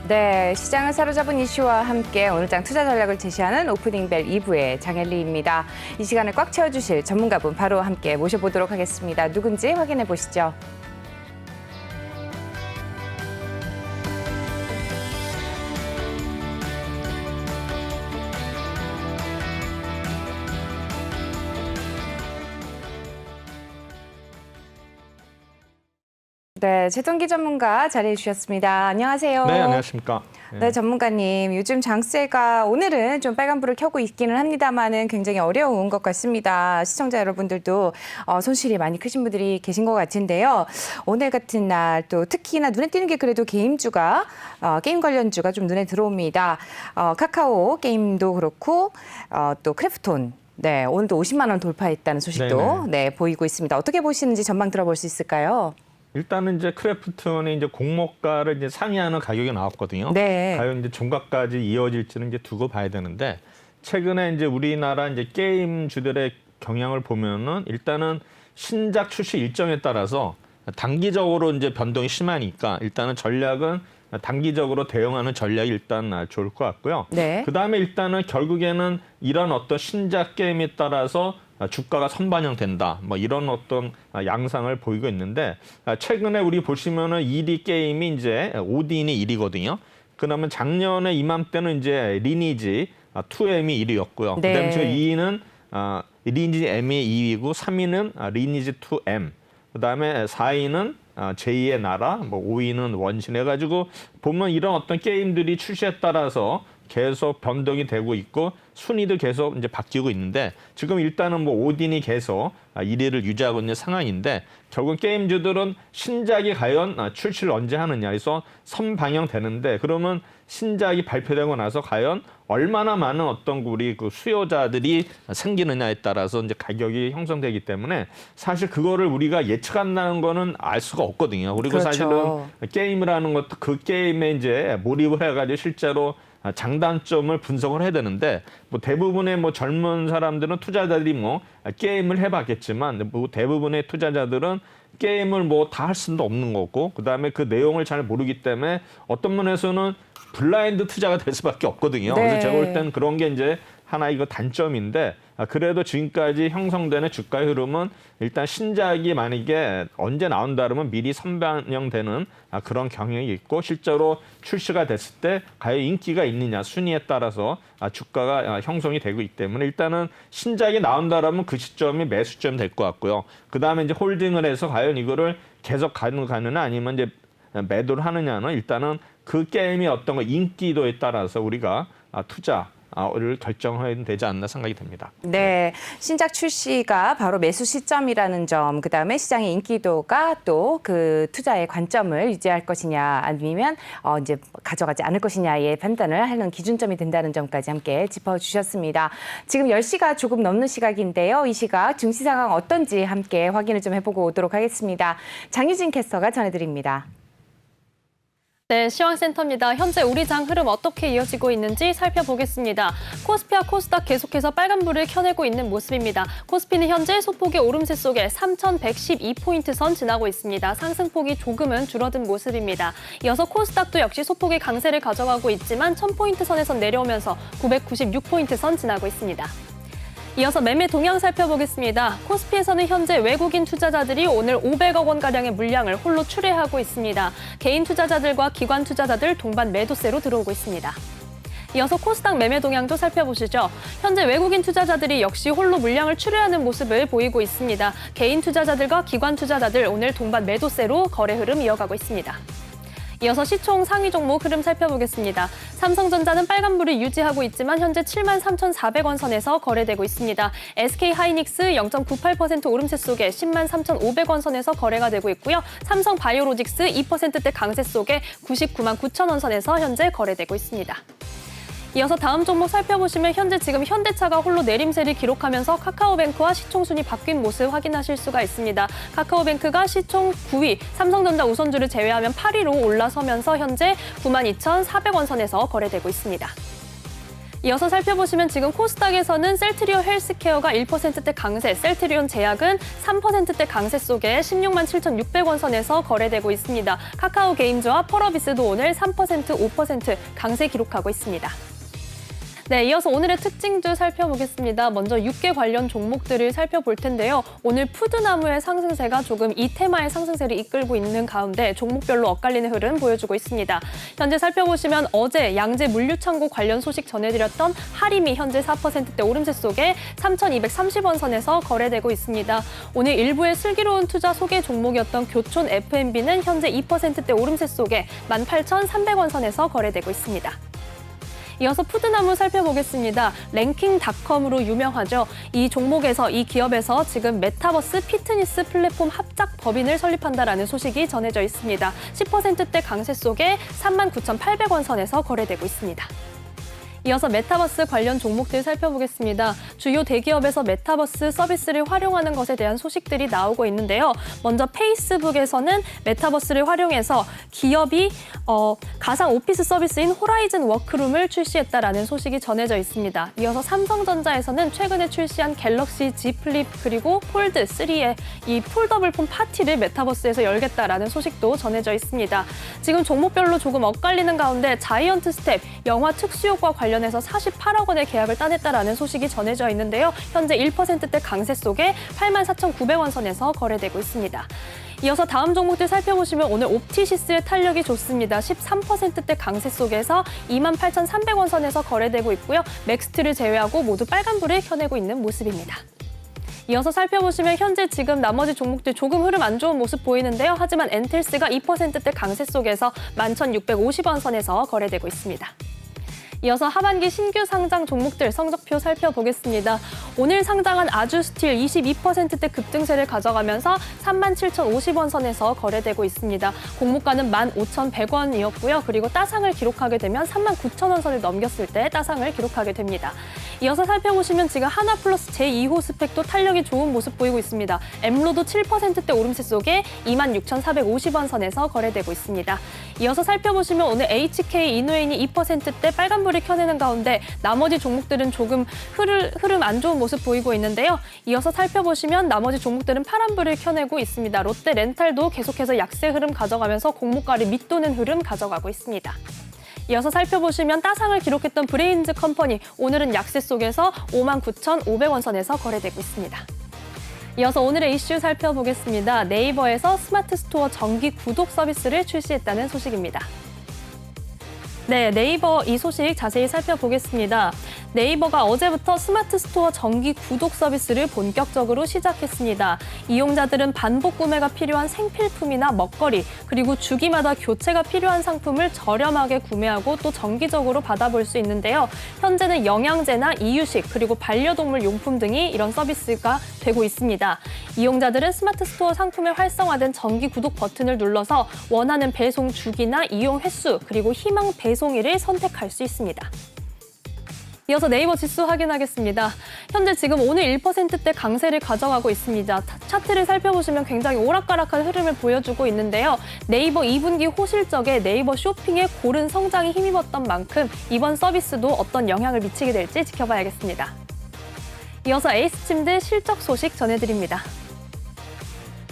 네, 시장을 사로잡은 이슈와 함께 오늘장 투자 전략을 제시하는 오프닝벨 2부의 장혜리입니다. 이 시간을 꽉 채워주실 전문가분 바로 함께 모셔보도록 하겠습니다. 누군지 확인해 보시죠. 네, 최동기 전문가 자리해 주셨습니다. 안녕하세요. 네, 안녕하십니까. 네, 전문가님. 요즘 장세가 오늘은 좀 빨간불을 켜고 있기는 합니다만은 굉장히 어려운 것 같습니다. 시청자 여러분들도 손실이 많이 크신 분들이 계신 것 같은데요. 오늘 같은 날 또 특히나 눈에 띄는 게 그래도 게임주가, 게임 관련주가 좀 눈에 들어옵니다. 카카오 게임도 그렇고 또 크래프톤. 네, 오늘도 50만 원 돌파했다는 소식도 네, 보이고 있습니다. 어떻게 보시는지 전망 들어볼 수 있을까요? 일단은 이제 크래프톤이 이제 공모가를 이제 상회하는 가격이 나왔거든요. 네. 과연 이제 종가까지 이어질지는 이제 두고 봐야 되는데 최근에 이제 우리나라 이제 게임주들의 경향을 보면은 일단은 신작 출시 일정에 따라서 단기적으로 이제 변동이 심하니까 일단은 전략은 단기적으로 대응하는 전략이 일단 좋을 것 같고요. 네. 그다음에 일단은 결국에는 이런 어떤 신작 게임에 따라서 주가가 선반영된다. 뭐 이런 어떤 양상을 보이고 있는데 최근에 우리 보시면은 1위 게임이 이제 오딘이 1위거든요. 그러면 작년에 이맘때는 이제 리니지 2M이 1위였고요. 네. 그다음에 지금 2위는 리니지 M이 2위고 3위는 리니지 2M. 그다음에 4위는 제2의 나라, 뭐 5위는 원신 해가지고 보면 이런 어떤 게임들이 출시에 따라서 계속 변동이 되고 있고 순위도 계속 이제 바뀌고 있는데 지금 일단은 뭐 오딘이 계속 1위를 유지하고 있는 상황인데 결국 게임주들은 신작이 과연 출시를 언제 하느냐 해서 선방영되는데 그러면 신작이 발표되고 나서 과연 얼마나 많은 어떤 우리 그 수요자들이 생기느냐에 따라서 이제 가격이 형성되기 때문에 사실 그거를 우리가 예측한다는 거는 알 수가 없거든요. 그리고 그렇죠. 사실은 게임을 하는 것도 그 게임에 이제 몰입을 해가지고 실제로 장단점을 분석을 해야 되는데 뭐 대부분의 뭐 젊은 사람들은 투자자들이 뭐 게임을 해봤겠지만 뭐 대부분의 투자자들은 게임을 뭐 다 할 수도 없는 거고 그다음에 그 내용을 잘 모르기 때문에 어떤 면에서는 블라인드 투자가 될 수밖에 없거든요. 네. 그래서 제가 볼 때는 그런 게 이제 하나 이거 단점인데 그래도 지금까지 형성되는 주가의 흐름은 일단 신작이 만약에 언제 나온다 그러면 미리 선반영되는 그런 경향이 있고 실제로 출시가 됐을 때 과연 인기가 있느냐 순위에 따라서 주가가 형성이 되고 있기 때문에 일단은 신작이 나온다 그러면 그 시점이 매수점이 될 것 같고요. 그다음에 이제 홀딩을 해서 과연 이거를 계속 가느냐 아니면 이제 매도를 하느냐는 일단은 그 게임의 어떤 인기도에 따라서 우리가 투자를 결정해야 되지 않나 생각이 듭니다. 네, 신작 출시가 바로 매수 시점이라는 점, 그다음에 시장의 인기도가 또 그 투자의 관점을 유지할 것이냐 아니면 이제 가져가지 않을 것이냐의 판단을 하는 기준점이 된다는 점까지 함께 짚어주셨습니다. 지금 10시가 조금 넘는 시각인데요. 이 시각 증시 상황 어떤지 함께 확인을 좀 해보고 오도록 하겠습니다. 장유진 캐스터가 전해드립니다. 네, 시황센터입니다. 현재 우리 장 흐름 어떻게 이어지고 있는지 살펴보겠습니다. 코스피와 코스닥 계속해서 빨간불을 켜내고 있는 모습입니다. 코스피는 현재 소폭의 오름세 속에 3,112포인트 선 지나고 있습니다. 상승폭이 조금은 줄어든 모습입니다. 이어서 코스닥도 역시 소폭의 강세를 가져가고 있지만 1,000포인트 선에서 내려오면서 996포인트 선 지나고 있습니다. 이어서 매매 동향 살펴보겠습니다. 코스피에서는 현재 외국인 투자자들이 오늘 500억 원가량의 물량을 홀로 출회하고 있습니다. 개인 투자자들과 기관 투자자들 동반 매도세로 들어오고 있습니다. 이어서 코스닥 매매 동향도 살펴보시죠. 현재 외국인 투자자들이 역시 홀로 물량을 출회하는 모습을 보이고 있습니다. 개인 투자자들과 기관 투자자들 오늘 동반 매도세로 거래 흐름 이어가고 있습니다. 이어서 시총 상위 종목 흐름 살펴보겠습니다. 삼성전자는 빨간불을 유지하고 있지만 현재 73,400원 선에서 거래되고 있습니다. SK하이닉스 0.98% 오름세 속에 103,500원 선에서 거래가 되고 있고요. 삼성바이오로직스 2%대 강세 속에 999,000원 선에서 현재 거래되고 있습니다. 이어서 다음 종목 살펴보시면 현재 지금 현대차가 홀로 내림세를 기록하면서 카카오뱅크와 시총순위 바뀐 모습 확인하실 수가 있습니다. 카카오뱅크가 시총 9위, 삼성전자 우선주를 제외하면 8위로 올라서면서 현재 92,400원 선에서 거래되고 있습니다. 이어서 살펴보시면 지금 코스닥에서는 셀트리온 헬스케어가 1%대 강세, 셀트리온 제약은 3%대 강세 속에 16만 7,600원 선에서 거래되고 있습니다. 카카오 게임즈와 펄어비스도 오늘 3%, 5% 강세 기록하고 있습니다. 네, 이어서 오늘의 특징도 살펴보겠습니다. 먼저 육계 관련 종목들을 살펴볼 텐데요. 오늘 푸드나무의 상승세가 조금 이 테마의 상승세를 이끌고 있는 가운데 종목별로 엇갈리는 흐름 보여주고 있습니다. 현재 살펴보시면 어제 양재 물류창고 관련 소식 전해드렸던 하림이 현재 4%대 오름세 속에 3,230원 선에서 거래되고 있습니다. 오늘 일부의 슬기로운 투자 소개 종목이었던 교촌 F&B는 현재 2%대 오름세 속에 18,300원 선에서 거래되고 있습니다. 이어서 푸드나무 살펴보겠습니다. 랭킹닷컴으로 유명하죠. 이 종목에서, 이 기업에서 지금 메타버스 피트니스 플랫폼 합작 법인을 설립한다라는 소식이 전해져 있습니다. 10%대 강세 속에 39,800원 선에서 거래되고 있습니다. 이어서 메타버스 관련 종목들 살펴보겠습니다. 주요 대기업에서 메타버스 서비스를 활용하는 것에 대한 소식들이 나오고 있는데요. 먼저 페이스북에서는 메타버스를 활용해서 기업이 가상 오피스 서비스인 호라이즌 워크룸을 출시했다라는 소식이 전해져 있습니다. 이어서 삼성전자에서는 최근에 출시한 갤럭시 Z 플립 그리고 폴드 3의 이 폴더블 폰 파티를 메타버스에서 열겠다라는 소식도 전해져 있습니다. 지금 종목별로 조금 엇갈리는 가운데 자이언트 스텝 영화 특수효과 관련해서 48억 원의 계약을 따냈다라는 소식이 전해져 있는데요. 현재 1%대 강세 속에 84,900원 선에서 거래되고 있습니다. 이어서 다음 종목들 살펴보시면 오늘 옵티시스의 탄력이 좋습니다. 13%대 강세 속에서 28,300원 선에서 거래되고 있고요. 맥스트를 제외하고 모두 빨간불을 켜내고 있는 모습입니다. 이어서 살펴보시면 현재 지금 나머지 종목들 조금 흐름 안 좋은 모습 보이는데요. 하지만 엔텔스가 2%대 강세 속에서 11,650원 선에서 거래되고 있습니다. 이어서 하반기 신규 상장 종목들 성적표 살펴보겠습니다. 오늘 상장한 아주스틸 22%대 급등세를 가져가면서 37,050원 선에서 거래되고 있습니다. 공모가는 15,100원이었고요. 그리고 따상을 기록하게 되면 39,000원 선을 넘겼을 때 따상을 기록하게 됩니다. 이어서 살펴보시면 지금 하나플러스 제2호 스펙도 탄력이 좋은 모습 보이고 있습니다. 엠로도 7%대 오름세 속에 26,450원 선에서 거래되고 있습니다. 이어서 살펴보시면 오늘 HK 이노인이 2%대 빨간불을 켜내는 가운데 나머지 종목들은 조금 흐름 안 좋은 모습 보이고 있는데요. 이어서 살펴보시면 나머지 종목들은 파란불을 켜내고 있습니다. 롯데 렌탈도 계속해서 약세 흐름 가져가면서 공모가를 밑도는 흐름 가져가고 있습니다. 이어서 살펴보시면 따상을 기록했던 브레인즈 컴퍼니 오늘은 약세 속에서 59,500원 선에서 거래되고 있습니다. 이어서 오늘의 이슈 살펴보겠습니다. 네이버에서 스마트 스토어 정기 구독 서비스를 출시했다는 소식입니다. 네, 네이버 이 소식 자세히 살펴보겠습니다. 네이버가 어제부터 스마트 스토어 정기 구독 서비스를 본격적으로 시작했습니다. 이용자들은 반복 구매가 필요한 생필품이나 먹거리, 그리고 주기마다 교체가 필요한 상품을 저렴하게 구매하고 또 정기적으로 받아볼 수 있는데요. 현재는 영양제나 이유식, 그리고 반려동물 용품 등이 이런 서비스가 되고 있습니다. 이용자들은 스마트 스토어 상품에 활성화된 정기 구독 버튼을 눌러서 원하는 배송 주기나 이용 횟수, 그리고 희망 배송일을 선택할 수 있습니다. 이어서 네이버 지수 확인하겠습니다. 현재 지금 오늘 1%대 강세를 가져가고 있습니다. 차트를 살펴보시면 굉장히 오락가락한 흐름을 보여주고 있는데요. 네이버 2분기 호실적에 네이버 쇼핑의 고른 성장이 힘입었던 만큼 이번 서비스도 어떤 영향을 미치게 될지 지켜봐야겠습니다. 이어서 에이스침대 실적 소식 전해드립니다.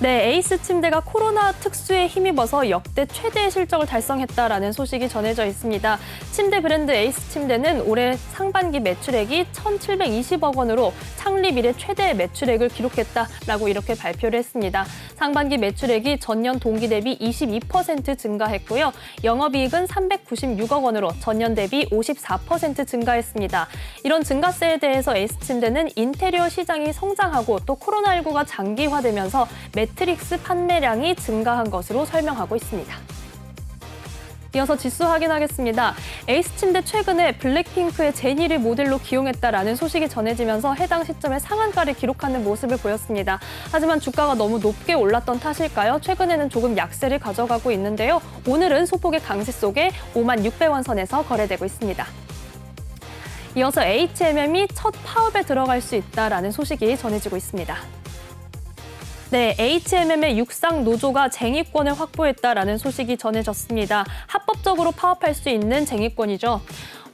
네, 에이스침대가 코로나 특수에 힘입어서 역대 최대의 실적을 달성했다라는 소식이 전해져 있습니다. 침대 브랜드 에이스침대는 올해 상반기 매출액이 1,720억 원으로 창립 이래 최대의 매출액을 기록했다라고 이렇게 발표를 했습니다. 상반기 매출액이 전년 동기 대비 22% 증가했고요. 영업이익은 396억 원으로 전년 대비 54% 증가했습니다. 이런 증가세에 대해서 에이스침대는 인테리어 시장이 성장하고 또 코로나19가 장기화되면서 매트릭스 판매량이 증가한 것으로 설명하고 있습니다. 이어서 지수 확인하겠습니다. 에이스침대 최근에 블랙핑크의 제니를 모델로 기용했다라는 소식이 전해지면서 해당 시점에 상한가를 기록하는 모습을 보였습니다. 하지만 주가가 너무 높게 올랐던 탓일까요? 최근에는 조금 약세를 가져가고 있는데요. 오늘은 소폭의 강세 속에 56,600원 선에서 거래되고 있습니다. 이어서 HMM이 첫 파업에 들어갈 수 있다라는 소식이 전해지고 있습니다. 네, HMM의 육상 노조가 쟁의권을 확보했다라는 소식이 전해졌습니다. 합법적으로 파업할 수 있는 쟁의권이죠.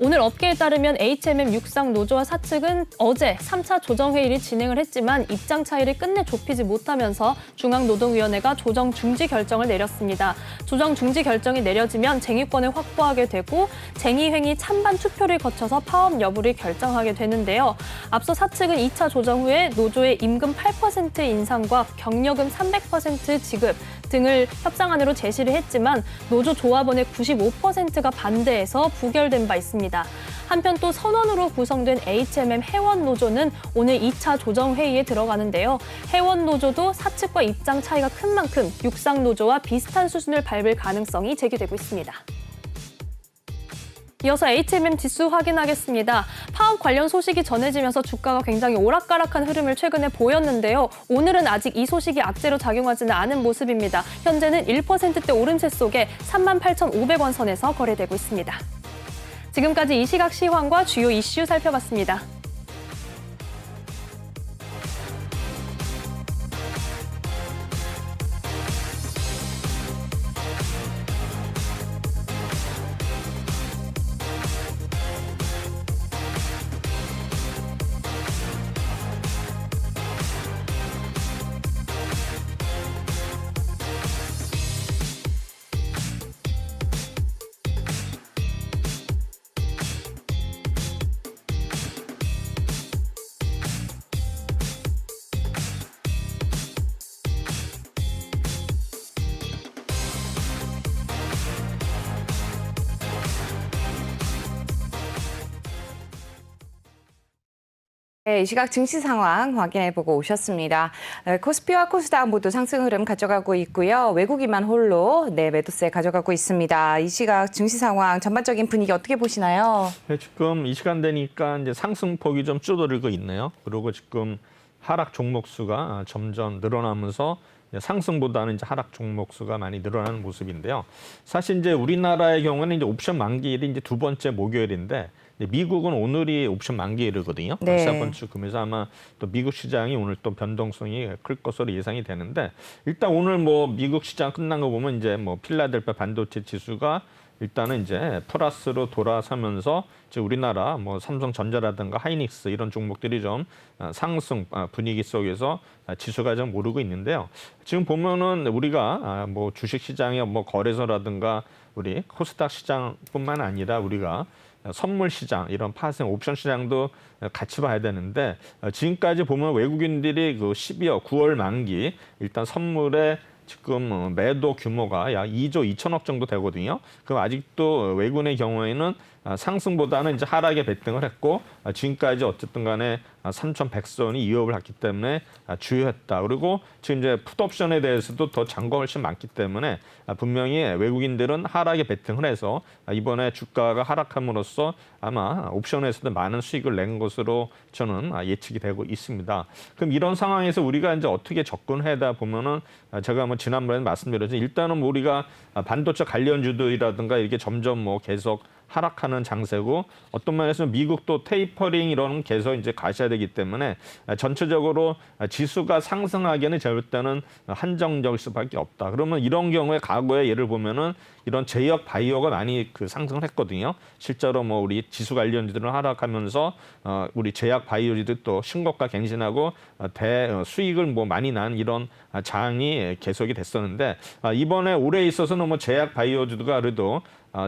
오늘 업계에 따르면 HMM 육상 노조와 사측은 어제 3차 조정회의를 진행을 했지만 입장 차이를 끝내 좁히지 못하면서 중앙노동위원회가 조정 중지 결정을 내렸습니다. 조정 중지 결정이 내려지면 쟁의권을 확보하게 되고 쟁의행위 찬반 투표를 거쳐서 파업 여부를 결정하게 되는데요. 앞서 사측은 2차 조정 후에 노조의 임금 8% 인상과 경력금 300% 지급 등을 협상안으로 제시를 했지만 노조 조합원의 95%가 반대해서 부결된 바 있습니다. 한편 또 선언으로 구성된 HMM 회원노조는 오늘 2차 조정회의에 들어가는데요. 회원노조도 사측과 입장 차이가 큰 만큼 육상노조와 비슷한 수준을 밟을 가능성이 제기되고 있습니다. 이어서 HMM 지수 확인하겠습니다. 파업 관련 소식이 전해지면서 주가가 굉장히 오락가락한 흐름을 최근에 보였는데요. 오늘은 아직 이 소식이 악재로 작용하지는 않은 모습입니다. 현재는 1%대 오름세 속에 38,500원 선에서 거래되고 있습니다. 지금까지 이 시각 시황과 주요 이슈 살펴봤습니다. 네, 이 시각 증시 상황 확인해보고 오셨습니다. 코스피와 코스닥 모두 상승 흐름 가져가고 있고요. 외국인만 홀로 매도세 가져가고 있습니다. 이 시각 증시 상황 전반적인 분위기 어떻게 보시나요? 네, 지금 이 시간 되니까 이제 상승폭이 좀 줄어들고 있네요. 그리고 지금 하락 종목 수가 점점 늘어나면서 상승보다는 이제 하락 종목 수가 많이 늘어나는 모습인데요. 사실 이제 우리나라의 경우는 이제 옵션 만기일이 이제 두 번째 목요일인데 미국은 오늘이 옵션 만기일이거든요. 네. 세 주 금요일 아마 또 미국 시장이 오늘 또 변동성이 클 것으로 예상이 되는데 일단 오늘 뭐 미국 시장 끝난 거 보면 이제 뭐 필라델피아 반도체 지수가 일단은 이제 플러스로 돌아서면서 이제 우리나라 뭐 삼성전자라든가 하이닉스 이런 종목들이 좀 상승 분위기 속에서 지수가 좀 오르고 있는데요. 지금 보면은 우리가 뭐 주식 시장의 뭐 거래소라든가 우리 코스닥 시장뿐만 아니라 우리가 선물 시장 이런 파생 옵션 시장도 같이 봐야 되는데 지금까지 보면 외국인들이 그 12월 9월 만기 일단 선물에 지금 매도 규모가 약 2조 2천억 정도 되거든요. 그럼 아직도 외국인의 경우에는 상승보다는 이제 하락에 베팅을 했고 지금까지 어쨌든 간에 3,100선이 이업을 했기 때문에 주요했다. 그리고 지금 이제 풋옵션에 대해서도 더 잔고가 훨씬 많기 때문에 분명히 외국인들은 하락에 베팅을 해서 이번에 주가가 하락함으로써 아마 옵션에서도 많은 수익을 낸 것으로 저는 예측이 되고 있습니다. 그럼 이런 상황에서 우리가 이제 어떻게 접근하다 보면은 제가 뭐 지난번에 말씀드렸지만 일단은 뭐 우리가 반도체 관련주들이라든가 이렇게 점점 뭐 계속 하락하는 장세고 어떤 면에서는 미국도 테이퍼링 이런 계속 이제 가셔야 되기 때문에 전체적으로 지수가 상승하기에는 제가 볼 때는 한정적일 수밖에 없다. 그러면 이런 경우에 과거에 예를 보면은 이런 제약 바이오가 많이 그 상승을 했거든요. 실제로 뭐 우리 지수 관련주들은 하락하면서 우리 제약 바이오주들 또 신고가 갱신하고 수익을 뭐 많이 난 이런 장이 계속이 됐었는데 이번에 올해 있어서는 뭐 제약 바이오주가 그래도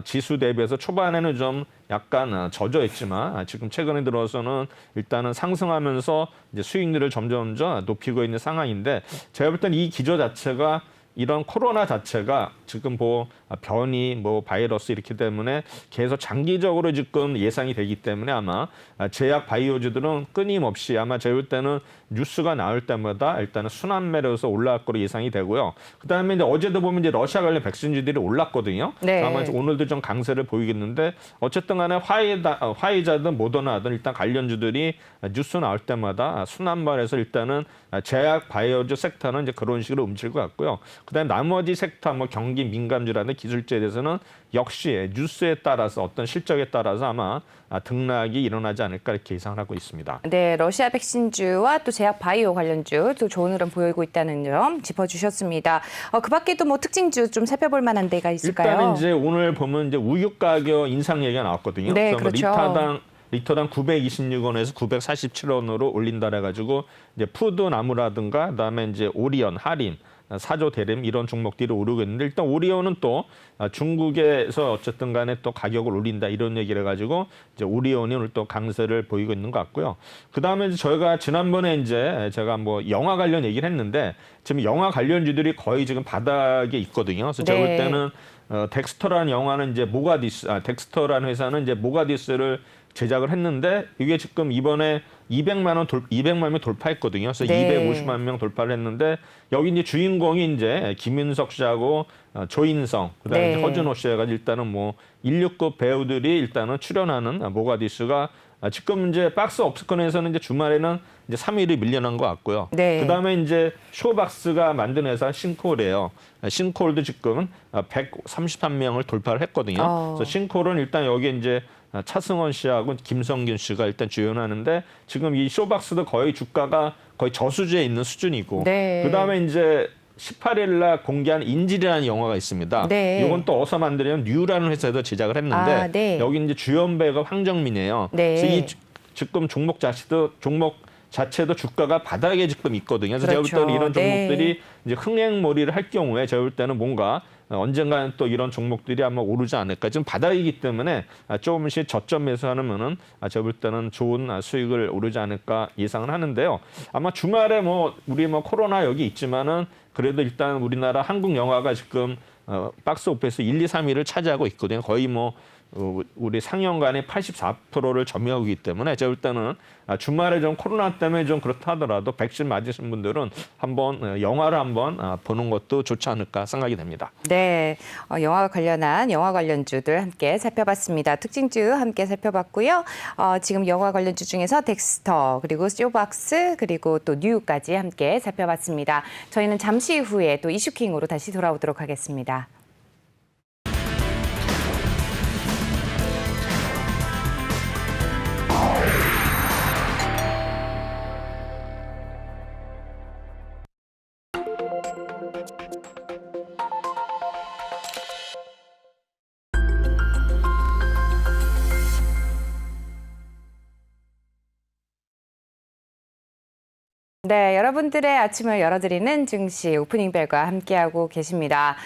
지수 대비해서 초반에는 좀 약간 저조했지만 지금 최근에 들어서는 일단은 상승하면서 이제 수익률을 점점 높이고 있는 상황인데 제가 볼 때는 이 기조 자체가 이런 코로나 자체가 지금 뭐 변이, 뭐 바이러스 이렇기 때문에 계속 장기적으로 지금 예상이 되기 때문에 아마 제약 바이오주들은 끊임없이 아마 제가 볼 때는 뉴스가 나올 때마다 일단은 순환매로서 올라갈 거로 예상이 되고요. 그다음에 이제 어제도 보면 이제 러시아 관련 백신주들이 올랐거든요. 네. 아마 오늘도 좀 강세를 보이겠는데 어쨌든 간에 화이자든 모더나든 일단 관련주들이 뉴스 나올 때마다 순환매에서 일단은 제약 바이오주 섹터는 이제 그런 식으로 움직일 것 같고요. 그다음에 나머지 섹터 뭐 경기 전반적인 민감주라는 기술주에 대해서는 역시 뉴스에 따라서 어떤 실적에 따라서 아마 등락이 일어나지 않을까 이렇게 예상을 하고 있습니다. 네, 러시아 백신주와 또 제약 바이오 관련주 또 좋은 흐름 보이고 있다는 점 짚어주셨습니다. 그 밖에도 뭐 특징주 좀 살펴볼 만한 데가 있을까요? 일단은 이제 오늘 보면 이제 우유 가격 인상 얘기가 나왔거든요. 네, 그래서 그렇죠. 리터당 926원에서 947원으로 올린다 해가지고 이제 푸드 나무라든가 그다음에 이제 오리온, 하림, 사조 대림 이런 종목들이 오르고 있는데 일단 오리온은 또 중국에서 어쨌든 간에 또 가격을 올린다 이런 얘기를 해가지고 이제 오리온이 오늘 또 강세를 보이고 있는 것 같고요. 그다음에 이제 저희가 지난번에 이제 제가 뭐 영화 관련 얘기를 했는데 지금 영화 관련주들이 거의 지금 바닥에 있거든요. 그래서 제가 볼 네. 때는 덱스터라는 영화는 이제 덱스터라는 회사는 이제 모가디스를 제작을 했는데 이게 지금 이번에 200만 명 돌파했거든요. 그래서 네. 250만 명 돌파를 했는데 여기 이제 주인공이 이제 김윤석 씨하고 조인성, 그다음에 네. 이제 허준호 씨가 일단은 뭐 1류급 배우들이 일단은 출연하는 모가디스가 지금 이제 박스 업스콘에서는 이제 주말에는 이제 3일이 밀려난 것 같고요. 네. 그다음에 이제 쇼박스가 만든 회사 싱콜이에요. 싱콜도 지금 133명을 돌파를 했거든요. 그래서 싱콜은 일단 여기 이제 차승원 씨하고 김성균 씨가 일단 주연하는데 지금 이 쇼박스도 거의 주가가 거의 저수지에 있는 수준이고 네. 그다음에 이제 18일 날 공개한 인질이라는 영화가 있습니다. 네. 이건 또 어디서 만드냐면 뉴라는 회사에서 제작을 했는데 네. 여기 이제 주연 배우가 황정민이에요. 네. 그래서 이 지금 종목 자체도 주가가 바닥에 지금 있거든요. 그래서 그렇죠. 제가 볼 때는 이런 네. 종목들이 이제 흥행몰이를 할 경우에 제가 볼 때는 뭔가 언젠가는 또 이런 종목들이 아마 오르지 않을까. 지금 바닥이기 때문에 조금씩 저점 매수하면은 제가 볼 때는 좋은 수익을 오르지 않을까 예상을 하는데요. 아마 주말에 뭐 우리 뭐 코로나 여기 있지만은 그래도 일단 우리나라 한국 영화가 지금 박스 오피스 1, 2, 3위를 차지하고 있거든요. 거의 뭐 우리 상영관의 84%를 점유하고 있기 때문에 제가 볼 때는 주말에 좀 코로나 때문에 좀 그렇다 하더라도 백신 맞으신 분들은 한번 영화를 한번 보는 것도 좋지 않을까 생각이 됩니다. 네, 영화와 관련한 영화 관련주들 함께 살펴봤습니다. 특징주 함께 살펴봤고요. 지금 영화 관련주 중에서 덱스터, 그리고 쇼박스, 그리고 또 뉴까지 함께 살펴봤습니다. 저희는 잠시 후에 또 이슈킹으로 다시 돌아오도록 하겠습니다. 네, 여러분들의 아침을 열어드리는 증시 오프닝벨과 함께하고 계십니다.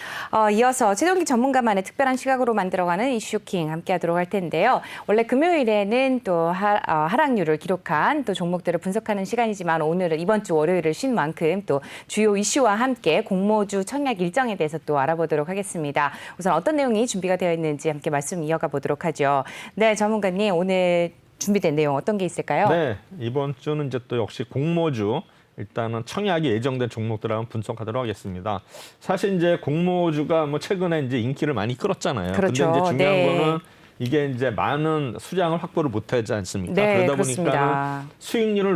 이어서 최동기 전문가만의 특별한 시각으로 만들어가는 이슈킹 함께하도록 할 텐데요. 원래 금요일에는 또 하락률을 기록한 또 종목들을 분석하는 시간이지만 오늘은 이번 주 월요일을 쉰 만큼 또 주요 이슈와 함께 공모주 청약 일정에 대해서 또 알아보도록 하겠습니다. 우선 어떤 내용이 준비가 되어 있는지 함께 말씀 이어가 보도록 하죠. 네, 전문가님 오늘 준비된 내용 어떤 게 있을까요? 네, 이번 주는 이제 또 역시 공모주 일단은 청약이 예정된 종목들 한번 분석하도록 하겠습니다. 사실 이제 공모주가 뭐 최근에 이제 인기를 많이 끌었잖아요. 그렇죠. 근데 이제 중요한 네. 거는 이게 이제 많은 수량을 확보를 못하지 않습니까? 네, 그러다 그렇습니다. 보니까 수익률을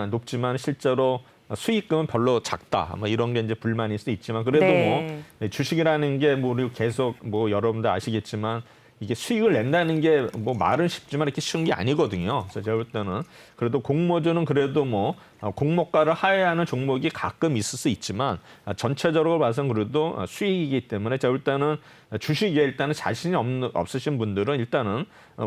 높지만 실제로 수익금은 별로 작다. 뭐 이런 게 이제 불만일 수 있지만 그래도 네. 뭐 주식이라는 게 뭐 우리 계속 뭐 여러분들 아시겠지만 이게 수익을 낸다는 게 뭐 말은 쉽지만 이렇게 쉬운 게 아니거든요. 그래서 제가 볼 때는 그래도 공모주는 그래도 뭐 공모가를 하회하는 종목이 가끔 있을 수 있지만 전체적으로 봐서는 그래도 수익이기 때문에 제가 볼 때는 주식에 일단은 자신이 없으신 분들은 일단은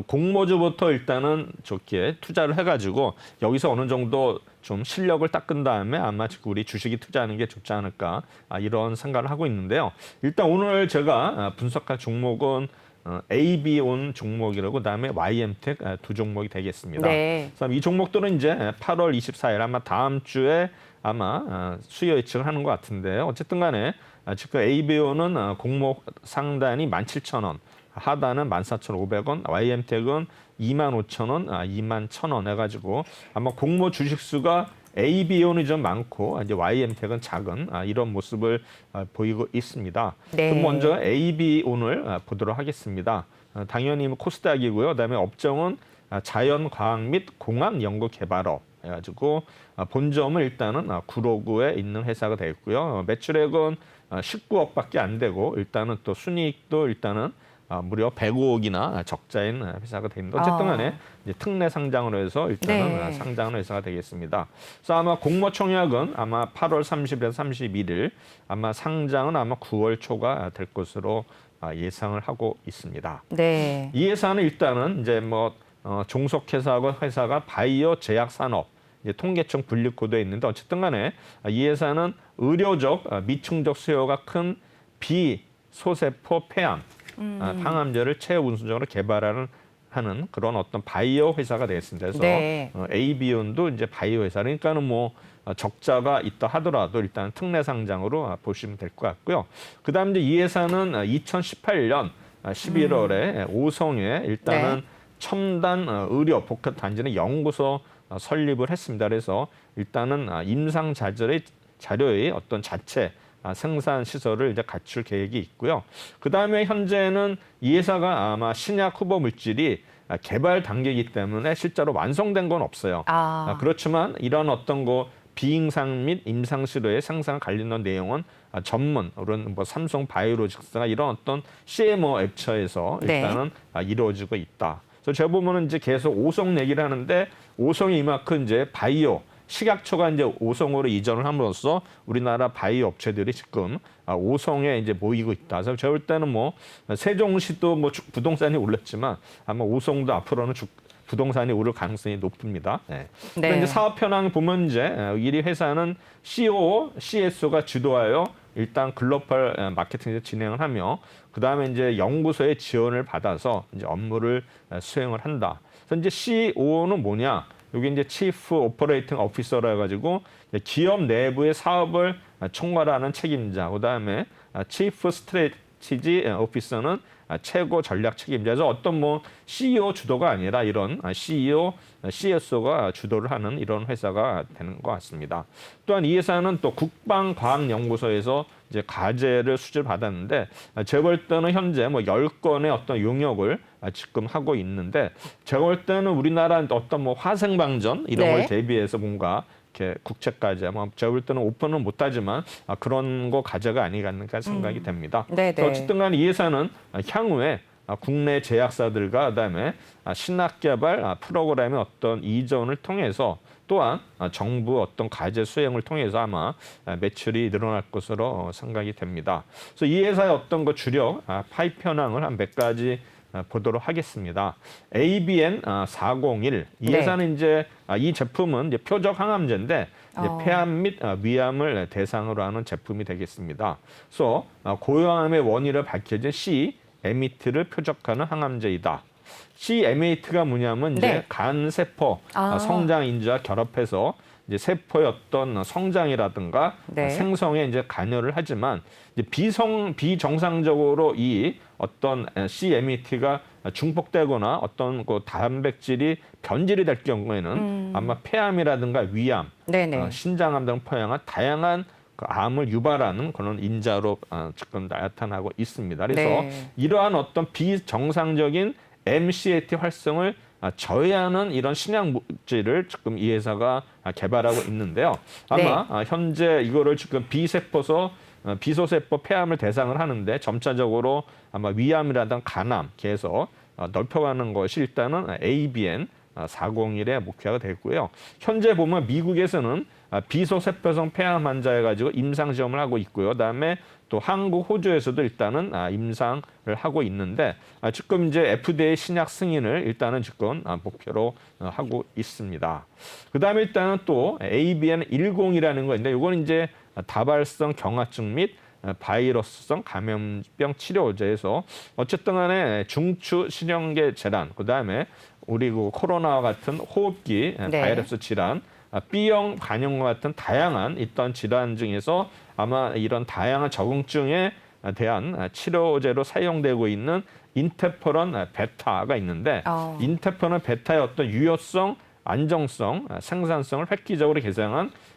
공모주부터 일단은 좋게 투자를 해가지고 여기서 어느 정도 좀 실력을 닦은 다음에 아마 지금 우리 주식이 투자하는 게 좋지 않을까 이런 생각을 하고 있는데요. 일단 오늘 제가 분석할 종목은 AB온 종목이라고 그다음에 YM텍 두 종목이 되겠습니다. 네. 그래서 이 종목들은 이제 8월 24일 아마 다음 주에 아마 수요 예측을 하는 것 같은데요. 어쨌든 간에 지금 ABO는 공모 상단이 17,000원, 하단은 14,500원, YM텍은 25,000원, 21,000원 해가지고 아마 공모 주식 수가 ABO는 좀 많고 이제 YM텍은 작은 이런 모습을 보이고 있습니다. 네. 그럼 먼저 ABO를 보도록 하겠습니다. 당연히 코스닥이고요. 그다음에 업종은 자연과학 및 공학연구개발업 해가지고 본점은 일단은 구로구에 있는 회사가 되겠고요. 매출액은 19억밖에 안 되고 일단은 또 순이익도 일단은 무려 105억이나 적자인 회사가 됩니다. 어쨌든 간에 이제 특례 상장으로 해서 일단은 네. 상장하는 회사가 되겠습니다. 그래서 아마 공모청약은 아마 8월 30일에서 31일, 아마 상장은 아마 9월 초가 될 것으로 예상을 하고 있습니다. 네. 이 회사는 일단은 이제 뭐 종속회사하고 회사가 바이오 제약 산업 이제 통계청 분립구도에 있는데 어쨌든 간에 이 회사는 의료적 미충족 수요가 큰 비소세포 폐암 항암제를 최우선적으로 개발하는 그런 어떤 바이오 회사가 되겠습니다. 그래서 네. 에이비온도 이제 바이오 회사 그러니까는 뭐 적자가 있다 하더라도 일단 특례 상장으로 보시면 될 것 같고요. 그다음 이제 이 회사는 2018년 11월에 오송에 일단은 네. 첨단 의료 복합 단지는 연구소 설립을 했습니다. 그래서 일단은 임상 자료의 어떤 자체 생산 시설을 이제 갖출 계획이 있고요. 그 다음에 현재는 이 회사가 아마 신약 후보 물질이 개발 단계이기 때문에 실제로 완성된 건 없어요. 그렇지만 이런 어떤 거 비임상 및 임상 시료의 생산 관련된 내용은 전문 그런 뭐 삼성 바이오로직스가 이런 어떤 CMO 앱처에서 네. 일단은 이루어지고 있다. 그래서 제가 보면은 이제 계속 오송 얘기를 하는데 오송이 이만큼 이제 바이오 식약처가 이제 오송으로 이전을 함으로써 우리나라 바이오 업체들이 지금 오송에 이제 모이고 있다. 그래서 제가 볼 때는 뭐 세종시도 뭐 부동산이 올랐지만 아마 오송도 앞으로는 부동산이 오를 가능성이 높습니다. 네. 네. 이제 사업 현황 보면 이제 이 회사는 COO, CSO가 주도하여 일단 글로벌 마케팅을 진행을 하며 그 다음에 이제 연구소의 지원을 받아서 이제 업무를 수행을 한다. 그래서 이제 COO는 뭐냐? 여기 이제 Chief Operating Officer라 해가지고 기업 내부의 사업을 총괄하는 책임자. 그 다음에 Chief Strategy Officer는 최고 전략 책임자. 그래서 어떤 뭐 CEO 주도가 아니라 이런 CEO, CSO가 주도를 하는 이런 회사가 되는 것 같습니다. 또한 이 회사는 또 국방과학연구소에서 이제 과제를 수주받았는데 제가 볼 때는 현재 뭐 10건의 어떤 용역을 지금 하고 있는데 제가 볼 때는 우리나라 어떤 뭐 화생방전 이런 네. 걸 대비해서 뭔가 이렇게 국책과제, 뭐 제가 볼 때는 오픈은 못하지만 그런 거 과제가 아니겠는가 생각이 됩니다. 네네. 어쨌든 간에 이 회사는 향후에 국내 제약사들과 그다음에 신학개발 프로그램의 어떤 이전을 통해서 또한 정부 어떤 과제 수행을 통해서 아마 매출이 늘어날 것으로 생각이 됩니다. 그래서 이 회사의 어떤 거 주력 파이프 현황을 한 몇 가지 보도록 하겠습니다. ABN 401 이 네. 회사는 이제 이 제품은 이제 표적 항암제인데 이제 폐암 및 위암을 대상으로 하는 제품이 되겠습니다. 그래서 고형암의 원인을 밝혀진 C-에미트를 표적하는 항암제이다. C-에미트가 뭐냐면 이제 네. 간 세포 성장 인자와 결합해서 이제 세포의 어떤 성장이라든가 네. 생성에 이제 관여를 하지만 이제 비정상적으로 이 어떤 C-에미트가 중폭되거나 어떤 그 단백질이 변질이 될 경우에는 아마 폐암이라든가 위암, 네네. 신장암 등 포함한 다양한 그 암을 유발하는 그런 인자로 지금 나타나고 있습니다. 그래서 네. 이러한 어떤 비정상적인 MCAT 활성을 저해하는 이런 신약 물질을 지금 이 회사가 개발하고 있는데요. 아마 현재 이거를 지금 비소세포 폐암을 대상을 하는데 점차적으로 아마 위암이라든가 간암 계속 넓혀가는 것이 일단은 ABN 401의 목표가 됐고요. 현재 보면 미국에서는 비소세포성 폐암 환자해 가지고 임상 시험을 하고 있고요. 그다음에 또 한국, 호주에서도 일단은 임상을 하고 있는데 지금 이제 FDA 신약 승인을 일단은 지금 목표로 하고 있습니다. 그다음에 일단은 또 ABN 10이라는 거 있는데 이건 이제 다발성 경화증 및 바이러스성 감염병 치료제에서 어쨌든 간에 중추 신형계 질환, 그다음에 우리 그 코로나와 같은 호흡기 네. 바이러스 질환, B형 간염과 같은 다양한 있던 질환 중에서 아마 이런 다양한 적응증에 대한 치료제로 사용되고 있는 인터페론 베타가 있는데 인터페론 베타의 어떤 유효성, 안정성, 생산성을 획기적으로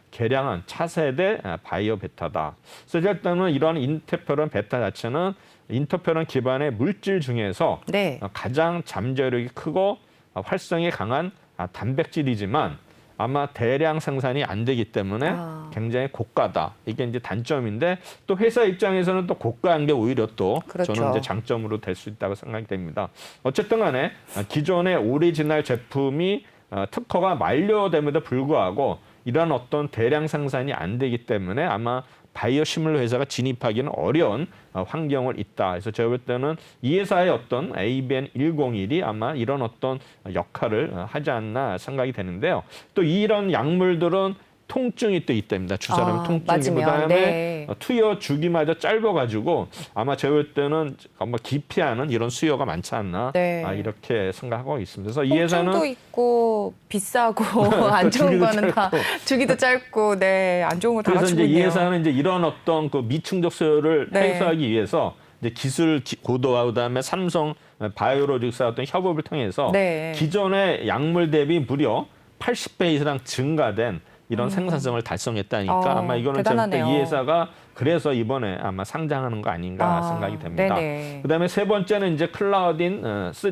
개량한 차세대 바이오 베타다. 그래서 일단은 이러한 인터페론 베타 자체는 인터페론 기반의 물질 중에서 네. 가장 잠재력이 크고 활성이 강한 단백질이지만 아마 대량 생산이 안 되기 때문에 굉장히 고가다. 이게 이제 단점인데 또 회사 입장에서는 또 고가한 게 오히려 또 그렇죠. 저는 이제 장점으로 될 수 있다고 생각이 됩니다. 어쨌든 간에 기존의 오리지널 제품이 특허가 만료됨에도 불구하고 이러한 어떤 대량 생산이 안 되기 때문에 아마 바이오시밀러 회사가 진입하기는 어려운 환경을 있다. 그래서 제가 볼 때는 이 회사의 어떤 ABN101이 아마 이런 어떤 역할을 하지 않나 생각이 되는데요. 또 이런 약물들은 통증이 또 있답니다. 주사람 통증이 맞으면, 그다음에 네. 투여 주기마저 짧아가지고 아마 제가 볼 때는 아마 기피하는 이런 수요가 많지 않나 네. 이렇게 생각하고 있습니다. 그래서 이 통증도 회사는 있고 비싸고 안 좋은 주기도 거는 다 짧고. 주기도 짧고 네, 안 좋은 거 다 그래서 갖추고 이제 이 있네요. 회사는 이제 이런 어떤 그 미층적 수요를 네. 해소하기 위해서 이제 기술 고도화 그다음에 삼성 바이오로직스와 어떤 협업을 통해서 네. 기존의 약물 대비 무려 80배 이상 증가된 이런 생산성을 달성했다니까 아마 이거는 대단하네요. 이 회사가 그래서 이번에 아마 상장하는 거 아닌가 생각이 됩니다. 네네. 그다음에 세 번째는 이제 클라우딘 3.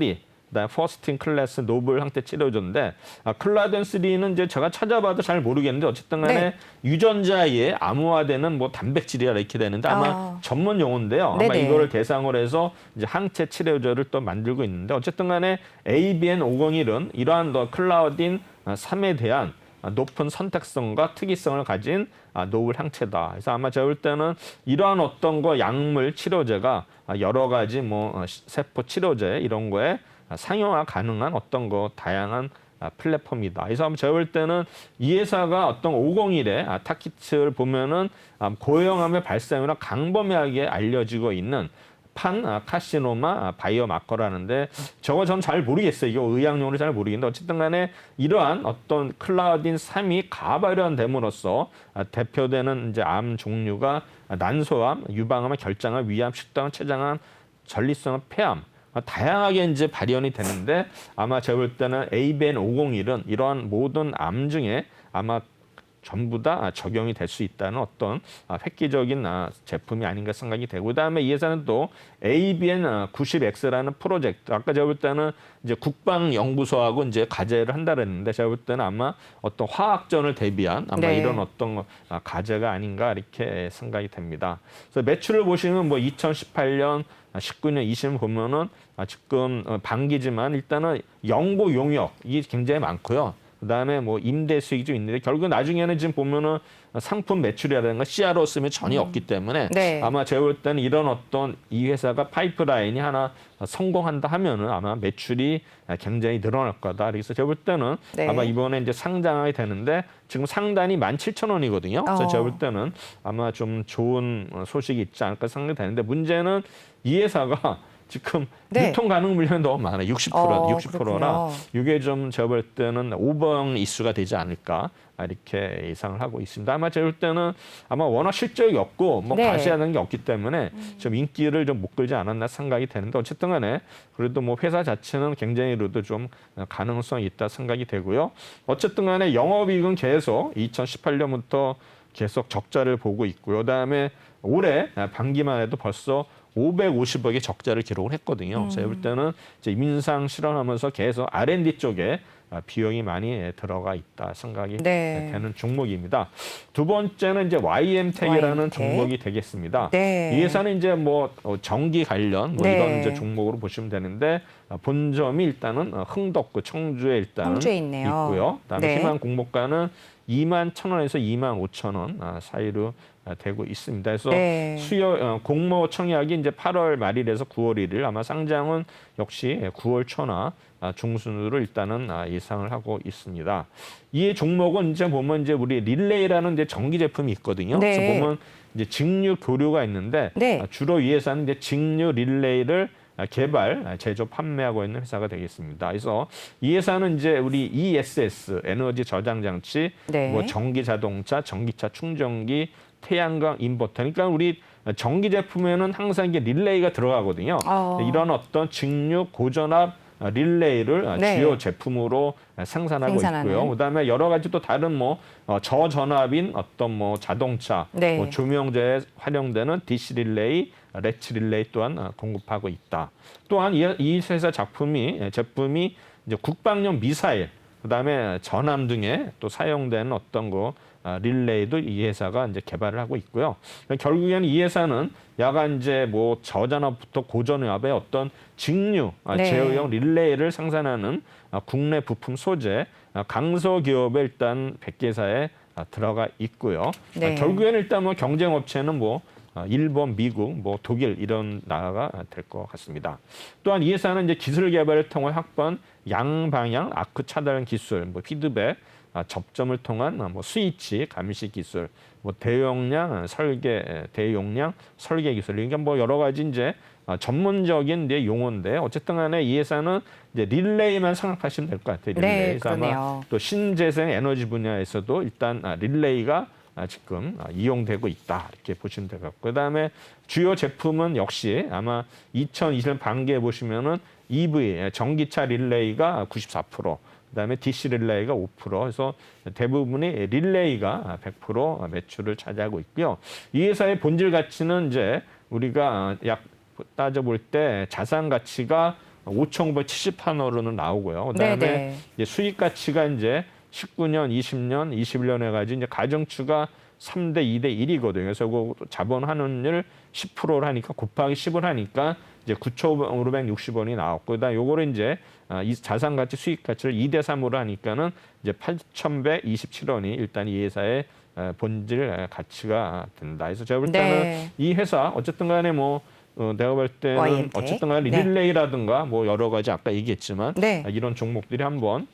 그다음에 퍼스틴 클래스 노블 항체 치료제인데 클라우딘 3는 이제 제가 찾아봐도 잘 모르겠는데 어쨌든 간에 네. 유전자에 암호화되는 뭐 단백질이라 이렇게 되는데 아마 전문 용어인데요. 아마 네네. 이거를 대상으로 해서 이제 항체 치료제를 또 만들고 있는데 어쨌든 간에 ABN501은 이러한 클라우딘 3에 대한 높은 선택성과 특이성을 가진 노블 항체다. 그래서 아마 제가 볼 때는 이러한 어떤 거 약물 치료제가 여러 가지 뭐 세포 치료제 이런 거에 상용화 가능한 어떤 거 다양한 플랫폼이다. 그래서 제가 볼 때는 이 회사가 어떤 501의 타키츠를 보면은 고형암의 발생이나 강범위하게 알려지고 있는 판카시노마 바이오마커라는데 저거 전 잘 모르겠어요. 이거 의학용어를 잘 모르겠는데 어쨌든 간에 이러한 어떤 클라우딘 3이 가발현됨으로써 대표되는 이제 암 종류가 난소암, 유방암, 결장암, 위암, 식도암, 췌장암, 전립선, 폐암 다양하게 이제 발현이 되는데 아마 제가 볼 때는 ABN501은 이러한 모든 암 중에 아마 전부 다 적용이 될 수 있다는 어떤 획기적인 제품이 아닌가 생각이 되고 그다음에 이 회사는 또 ABN90X라는 프로젝트 아까 제가 볼 때는 이제 국방연구소하고 이제 과제를 한다 그랬는데 제가 볼 때는 아마 어떤 화학전을 대비한 아마 네. 이런 어떤 과제가 아닌가 이렇게 생각이 됩니다. 그래서 매출을 보시면 뭐 2018년 19년 20년 보면은 지금 반기지만 일단은 연구 용역이 굉장히 많고요. 그다음에 뭐 임대 수익이 좀 있는데 결국 나중에는 지금 보면은 상품 매출이라든가 CRO 쓰면 전혀 없기 때문에 네. 아마 제가 볼 때는 이런 어떤 이 회사가 파이프라인이 하나 성공한다 하면은 아마 매출이 굉장히 늘어날 거다. 그래서 제가 볼 때는 네. 아마 이번에 이제 상장하게 되는데 지금 상단이 17,000원이거든요. 그래서 제가 볼 때는 아마 좀 좋은 소식이 있지 않을까 생각이 되는데 문제는 이 회사가 지금 네. 유통 가능 물량이 너무 많아요. 60%, 60%라 그렇군요. 이게 좀 제가 볼 때는 오버 이슈가 되지 않을까 이렇게 예상을 하고 있습니다. 아마 제가 볼 때는 아마 워낙 실적이 없고 뭐 네. 과시하는 게 없기 때문에 좀 인기를 좀 못 끌지 않았나 생각이 되는데 어쨌든 간에 그래도 뭐 회사 자체는 굉장히로도 좀 가능성이 있다 생각이 되고요. 어쨌든 간에 영업이익은 계속 2018년부터 계속 적자를 보고 있고요. 그다음에 올해 반기만 해도 벌써 550억의 적자를 기록을 했거든요. 제가 볼 때는 이제 임상 실험하면서 계속 R&D 쪽에 비용이 많이 들어가 있다 생각이 네. 되는 종목입니다. 두 번째는 이제 YM텍이라는 YM텍. 종목이 되겠습니다. 네. 이 회사는 이제 뭐 전기 관련 뭐 네. 이런 이제 종목으로 보시면 되는데 본점이 일단은 흥덕구 청주에 일단 청주에 있네요. 있고요. 그다음에 네. 희망 공모가는 21,000원에서 25,000원 사이로 되고 있습니다. 그래서 네. 수요 공모 청약이 이제 8월 말일에서 9월 1일 아마 상장은 역시 9월 초나 중순으로 일단은 예상을 하고 있습니다. 이 종목은 이제 보면 이제 우리 릴레이라는 이제 전기 제품이 있거든요. 네. 그래서 보면 이제 직류 교류가 있는데 네. 주로 이 회사는 이제 직류 릴레이를 개발, 제조, 판매하고 있는 회사가 되겠습니다. 그래서 이 회사는 이제 우리 ESS 에너지 저장 장치, 네. 뭐 전기 자동차, 전기차 충전기, 태양광 인버터. 그러니까 우리 전기 제품에는 항상 이게 릴레이가 들어가거든요. 이런 어떤 직류 고전압 릴레이를 네. 주요 제품으로 생산하고 생산하는. 있고요. 그다음에 여러 가지 또 다른 뭐 저전압인 어떤 뭐 자동차, 네. 뭐 조명제에 활용되는 DC 릴레이, 레치 릴레이 또한 공급하고 있다. 또한 이 회사 제품이 이제 국방용 미사일 그다음에 전함 등에 또 사용되는 어떤 릴레이도 이 회사가 이제 개발을 하고 있고요. 결국에는 이 회사는 야간 이제 뭐 저전압부터 고전압의 어떤 직류, 네. 제어형 릴레이를 생산하는 국내 부품 소재 강서 기업에 일단 100개사에 들어가 있고요. 네. 결국에는 일단 뭐 경쟁 업체는 뭐 일본, 미국, 뭐 독일 이런 나라가 될 것 같습니다. 또한 이 회사는 이제 기술 개발을 통해 확보한 양방향 아크 차단 기술, 뭐 피드백, 접점을 통한 뭐 스위치 감시 기술, 뭐 대용량 설계 기술, 이게 뭐 여러 가지 이제 전문적인 이제 용어인데 어쨌든 간에 이 회사는 이제 릴레이만 생각하시면 될 것 같아요. 릴레이. 네, 그래서 아마 그러네요. 또 신재생 에너지 분야에서도 일단 릴레이가 지금 이용되고 있다 이렇게 보시면 될 것 같고, 그다음에 주요 제품은 역시 아마 2020년 반기에 보시면은 EV 전기차 릴레이가 94%, 그다음에 DC 릴레이가 5%, 그래서 대부분이 릴레이가 100% 매출을 차지하고 있고요. 이 회사의 본질 가치는 이제 우리가 약 따져볼 때 자산 가치가 5,978원으로는 나오고요. 그다음에 네네. 이제 수익 가치가 이제 19년, 20년, 21년 해가지고 이제 가정추가 3대 2대 1이거든요. 그래서 그 자본 환원율 10%를 하니까 곱하기 10을 하니까 이제 9,560원이 나왔고, 그다음 요거를 이제 이 자산 가치, 수익 가치를 2대 3으로 하니까는 이제 8,127원이 일단 이 회사의 본질 가치가 된다. 그래서 제가 볼 때는 네. 이 회사 어쨌든 간에 뭐 내가 볼 때는 YMTech. 어쨌든 간에 네. 릴레이라든가 뭐 여러 가지 아까 얘기했지만 네. 이런 종목들이 한번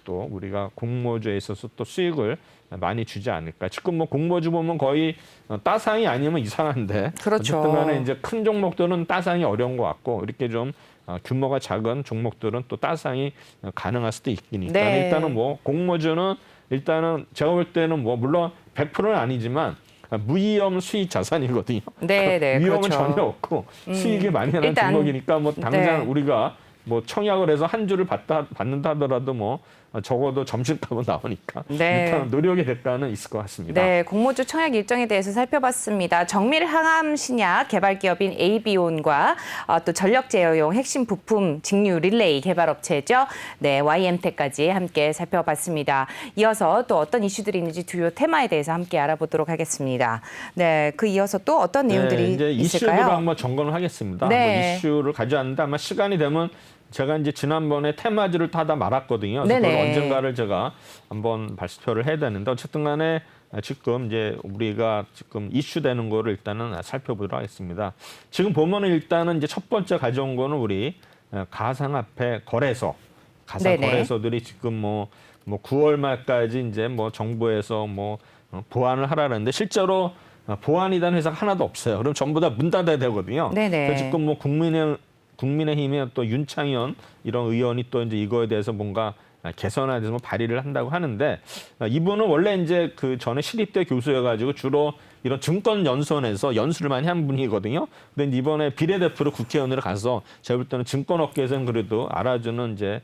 또 우리가 공모주에 있어서 또 수익을 많이 주지 않을까. 지금 뭐 공모주 보면 거의 따상이 아니면 이상한데 그렇죠. 어쨌든 간에 이제 큰 종목들은 따상이 어려운 것 같고, 이렇게 좀 규모가 작은 종목들은 또 따상이 가능할 수도 있으니까 네. 일단은 뭐 공모주는 일단은 제가 볼 때는 뭐 물론 100%는 아니지만 무위험 수익 자산이거든요. 네, 네, 위험은 그렇죠. 전혀 없고 수익이 많이 나는 일단, 종목이니까 뭐 당장 네. 우리가 뭐 청약을 해서 한 주를 받는다 하더라도 뭐 적어도 점심값은 나오니까 네. 일단 노력의 대가는 있을 것 같습니다. 네, 공모주 청약 일정에 대해서 살펴봤습니다. 정밀 항암 신약 개발 기업인 에이비온과 또 전력 제어용 핵심 부품 직류 릴레이 개발 업체죠. 네, YMTech까지 함께 살펴봤습니다. 이어서 또 어떤 이슈들이 있는지 주요 테마에 대해서 함께 알아보도록 하겠습니다. 네, 그 이어서 또 어떤 내용들이 이제 있을까요? 이슈를 한번 점검을 하겠습니다. 네. 뭐 이슈를 가져왔는데 아마 시간이 되면 제가 이제 지난번에 테마주를 다 말았거든요. 그래서 네네. 그걸 언젠가를 제가 한번 발표를 해야 되는데 어쨌든 간에 지금 이제 우리가 지금 이슈되는 거를 일단은 살펴보도록 하겠습니다. 지금 보면은 일단은 이제 첫 번째 가져온 거는 우리 가상화폐 거래소, 가상 네네. 거래소들이 지금 뭐 9월 말까지 이제 뭐 정부에서 뭐 보완을 하라는데 실제로 보완이라는 회사가 하나도 없어요. 그럼 전부 다 문 닫아야 되거든요. 네네. 그래서 지금 뭐 국민의힘의 또 윤창현 이런 의원이 또 이제 이거에 대해서 뭔가 개선에 대해서 발의를 한다고 하는데, 이분은 원래 이제 그 전에 시립대 교수여가지고 주로 이런 증권연수원에서 연수를 많이 한 분이거든요. 근데 이번에 비례대표로 국회의원으로 가서 제가 볼 때는 증권업계에서는 그래도 알아주는 이제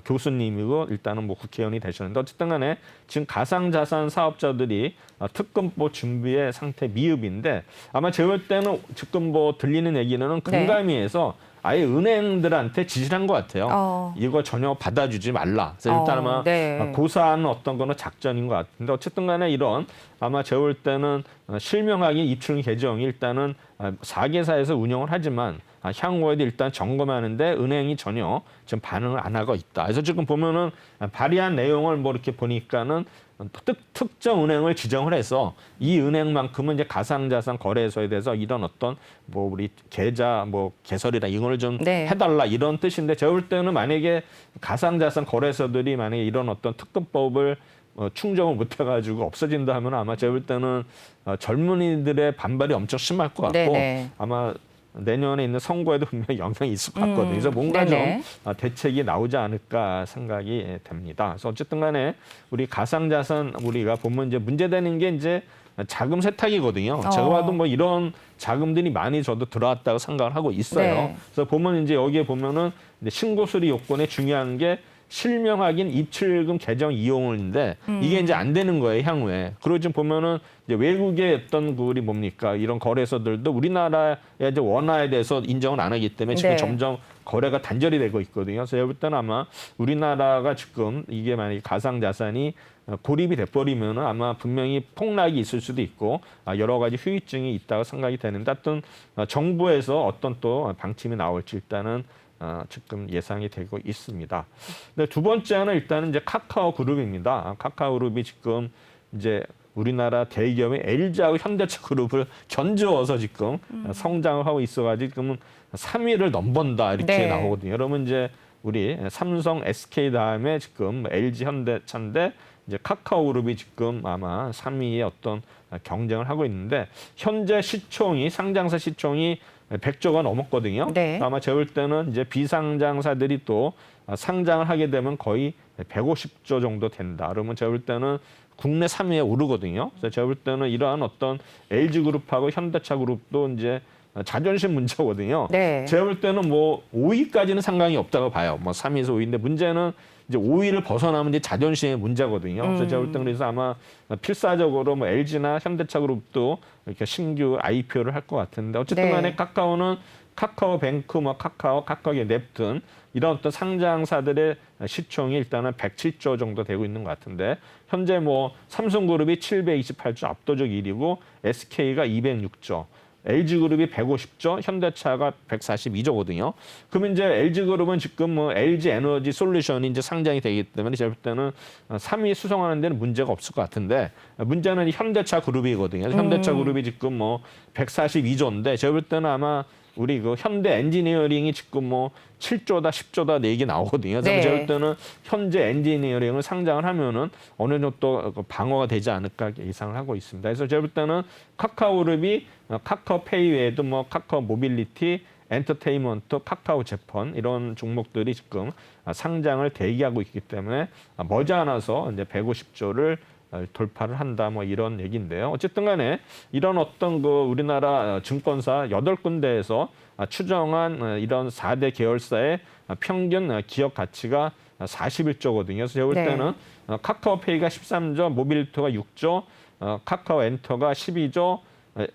교수님이고 일단은 뭐 국회의원이 되셨는데 어쨌든 간에 지금 가상자산 사업자들이 특검법 준비의 상태 미흡인데 아마 제가 볼 때는 지금 뭐 들리는 얘기는 금감위에서 아예 은행들한테 지시를 한 것 같아요. 이거 전혀 받아주지 말라. 그래서 일단 아마 네. 고사하는 어떤 거는 작전인 것 같은데 어쨌든 간에 이런 아마 제가 볼 때는 실명하게 입출 계정이 일단은 4개사에서 운영을 하지만 향후에도 일단 점검하는데 은행이 전혀 지금 반응을 안 하고 있다. 그래서 지금 보면은 발의한 내용을 뭐 이렇게 보니까는 특정 은행을 지정을 해서 이 은행만큼은 이제 가상자산 거래소에 대해서 이런 어떤 뭐 우리 계좌 뭐 개설이나 이걸 좀 네. 해달라 이런 뜻인데 제가 볼 때는 만약에 가상자산 거래소들이 만약에 이런 어떤 특검법을 충족을 못해가지고 없어진다 하면 아마 제가 볼 때는 젊은이들의 반발이 엄청 심할 것 같고 네네. 아마 내년에 있는 선거에도 분명히 영향이 있을 것 같거든요. 그래서 뭔가 네네. 좀 대책이 나오지 않을까 생각이 됩니다. 그래서 어쨌든 간에 우리 가상자산 우리가 보면 이제 문제되는 게 이제 자금 세탁이거든요. 제가 봐도 뭐 이런 자금들이 많이 저도 들어왔다고 생각을 하고 있어요. 네. 그래서 보면 이제 여기에 보면은 이제 신고 수리 요건에 중요한 게 실명 확인 입출금 계정 이용인데 이게 이제 안 되는 거예요, 향후에. 그리고 지금 보면은 이제 외국의 어떤 그 우리 뭡니까 이런 거래소들도 우리나라의 이제 원화에 대해서 인정을 안 하기 때문에 지금 네. 점점 거래가 단절이 되고 있거든요. 그래서 제가 볼 때는 아마 우리나라가 지금 이게 만약에 가상 자산이 고립이 돼버리면은 아마 분명히 폭락이 있을 수도 있고 여러 가지 후유증이 있다고 생각이 되는데 하여튼 정부에서 어떤 또 방침이 나올지 일단은 지금 예상이 되고 있습니다. 근데 두 번째는 일단은 이제 카카오 그룹입니다. 카카오 그룹이 지금 이제 우리나라 대기업의 LG하고 현대차 그룹을 견주어서 지금 성장을 하고 있어가지고 지금은 3위를 넘본다 이렇게 네. 나오거든요. 그러면 이제 우리 삼성, SK 다음에 지금 LG, 현대차인데 이제 카카오 그룹이 지금 아마 3위의 어떤 경쟁을 하고 있는데 현재 시총이 상장사 시총이 100조가 넘었거든요. 네. 아마 제가 볼 때는 이제 비상장사들이 또 상장을 하게 되면 거의 150조 정도 된다. 그러면 제가 볼 때는 국내 3위에 오르거든요. 그래서 제가 볼 때는 이러한 어떤 LG그룹하고 현대차 그룹도 이제 자존심 문제거든요. 네. 제가 볼 때는 뭐 5위까지는 상관이 없다고 봐요. 뭐 3위에서 5위인데 문제는 이제 5위를 벗어나면 이제 자존심의 문제거든요. 그래서 제가 볼 때는 그래서 아마 필사적으로 뭐 LG나 현대차 그룹도 이렇게 신규 IPO를 할 것 같은데 어쨌든 네. 간에 카카오는 카카오뱅크, 뭐 카카오의 넵튼 이런 어떤 상장사들의 시총이 일단은 107조 정도 되고 있는 것 같은데 현재 뭐 삼성그룹이 728조 압도적 1위고 SK가 206조. LG그룹이 150조, 현대차가 142조거든요. 그러면 이제 LG그룹은 지금 뭐 LG에너지 솔루션이 이제 상장이 되기 때문에 제가 볼 때는 3위 수성하는 데는 문제가 없을 것 같은데 문제는 이 현대차 그룹이거든요. 현대차 그룹이 지금 뭐 142조인데 제가 볼 때는 아마 우리 그 현대 엔지니어링이 지금 뭐 7조다 10조다 네 개 나오거든요. 그래서 네. 제가 볼 때는 현재 엔지니어링을 상장을 하면은 어느 정도 또 방어가 되지 않을까 예상을 하고 있습니다. 그래서 제가 볼 때는 카카오그룹이 카카오페이 외에도 뭐 카카오 모빌리티, 엔터테인먼트, 카카오 재펀 이런 종목들이 지금 상장을 대기하고 있기 때문에 머지않아서 이제 150조를 돌파를 한다 뭐 이런 얘기인데요. 어쨌든 간에 이런 어떤 그 우리나라 증권사 8군데에서 추정한 이런 4대 계열사의 평균 기업 가치가 41조거든요. 그래서 제가 볼 네. 때는 카카오페이가 13조, 모빌리티가 6조, 카카오 엔터가 12조,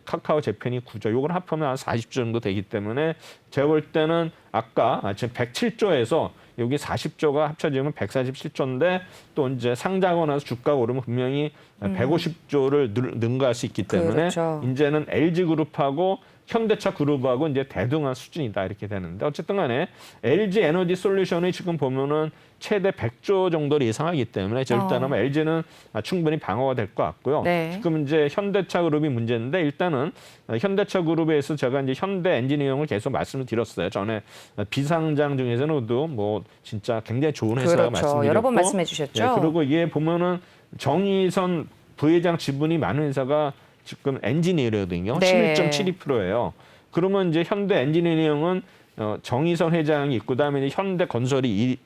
카카오 재팬이 9조. 요걸 합하면 한 40조 정도 되기 때문에 제가 볼 때는 아까 지금 107조에서 여기 40조가 합쳐지면 147조인데 또 이제 상장하고 나서 주가가 오르면 분명히 150조를 능가할 수 있기 때문에 그렇죠. 이제는 LG그룹하고 현대차 그룹하고 이제 대등한 수준이다 이렇게 되는데 어쨌든 간에 LG 에너지 솔루션이 지금 보면은 최대 100조 정도를 예상하기 때문에 일단은 LG는 충분히 방어가 될 것 같고요. 네. 지금 이제 현대차 그룹이 문제인데 일단은 현대차 그룹에서 제가 이제 현대 엔지니어링을 계속 말씀을 드렸어요. 전에 비상장 중에서는도 뭐 진짜 굉장히 좋은 회사라고 그렇죠. 말씀드렸고 여러 번 말씀해 주셨죠. 예, 그리고 이게 보면은 정의선 부회장 지분이 많은 회사가 지금 엔지니어링이거든요. 네. 11.72%예요. 그러면 이제 현대 엔지니어링은 정의선 회장이 있고 그다음에 이제 현대건설이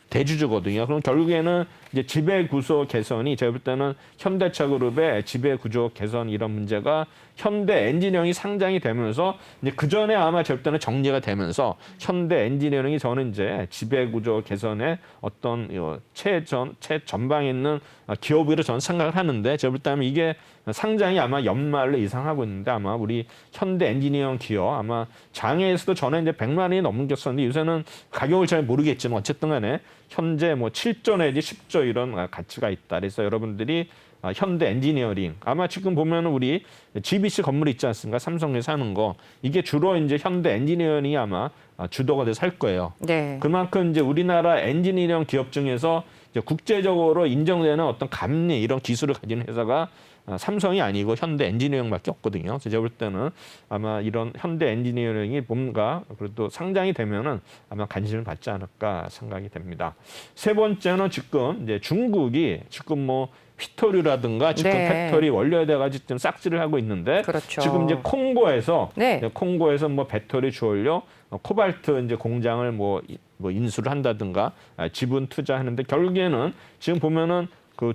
대주주거든요. 그럼 결국에는 이제 지배 구조 개선이 제가 볼 때는 현대차 그룹의 지배 구조 개선 이런 문제가 현대 엔지니어링이 상장이 되면서 이제 그 전에 아마 제가 볼 때는 정리가 되면서 현대 엔지니어링이 저는 이제 지배 구조 개선의 어떤 최전방에 있는 기업으로 저는 생각을 하는데 제가 볼 때는 이게 상장이 아마 연말로 예상하고 있는데 아마 우리 현대 엔지니어링 기업 아마 장외에서도 전에 이제 100만 원이 넘겼었는데 요새는 가격을 잘 모르겠지만 어쨌든 간에 현재 뭐 7조 내지 10조 이런 가치가 있다. 그래서 여러분들이 현대 엔지니어링 아마 지금 보면은 우리 GBC 건물 있지 않습니까? 삼성에서 하는 거 이게 주로 이제 현대 엔지니어링이 아마 주도가 돼서 할 거예요. 네. 그만큼 이제 우리나라 엔지니어링 기업 중에서 이제 국제적으로 인정되는 어떤 감리 이런 기술을 가진 회사가 삼성이 아니고 현대 엔지니어링밖에 없거든요. 그래서 제가 볼 때는 아마 이런 현대 엔지니어링이 뭔가 그래도 상장이 되면은 아마 관심을 받지 않을까 생각이 됩니다. 세 번째는 지금 이제 중국이 지금 뭐 휘토류라든가 지금 네. 팩토리 원료에다가 지금 싹쓸이를 하고 있는데 그렇죠. 지금 이제 콩고에서 네. 콩고에서 뭐 배터리 주원료 코발트 이제 공장을 뭐 인수를 한다든가 지분 투자하는데 결국에는 지금 보면은 그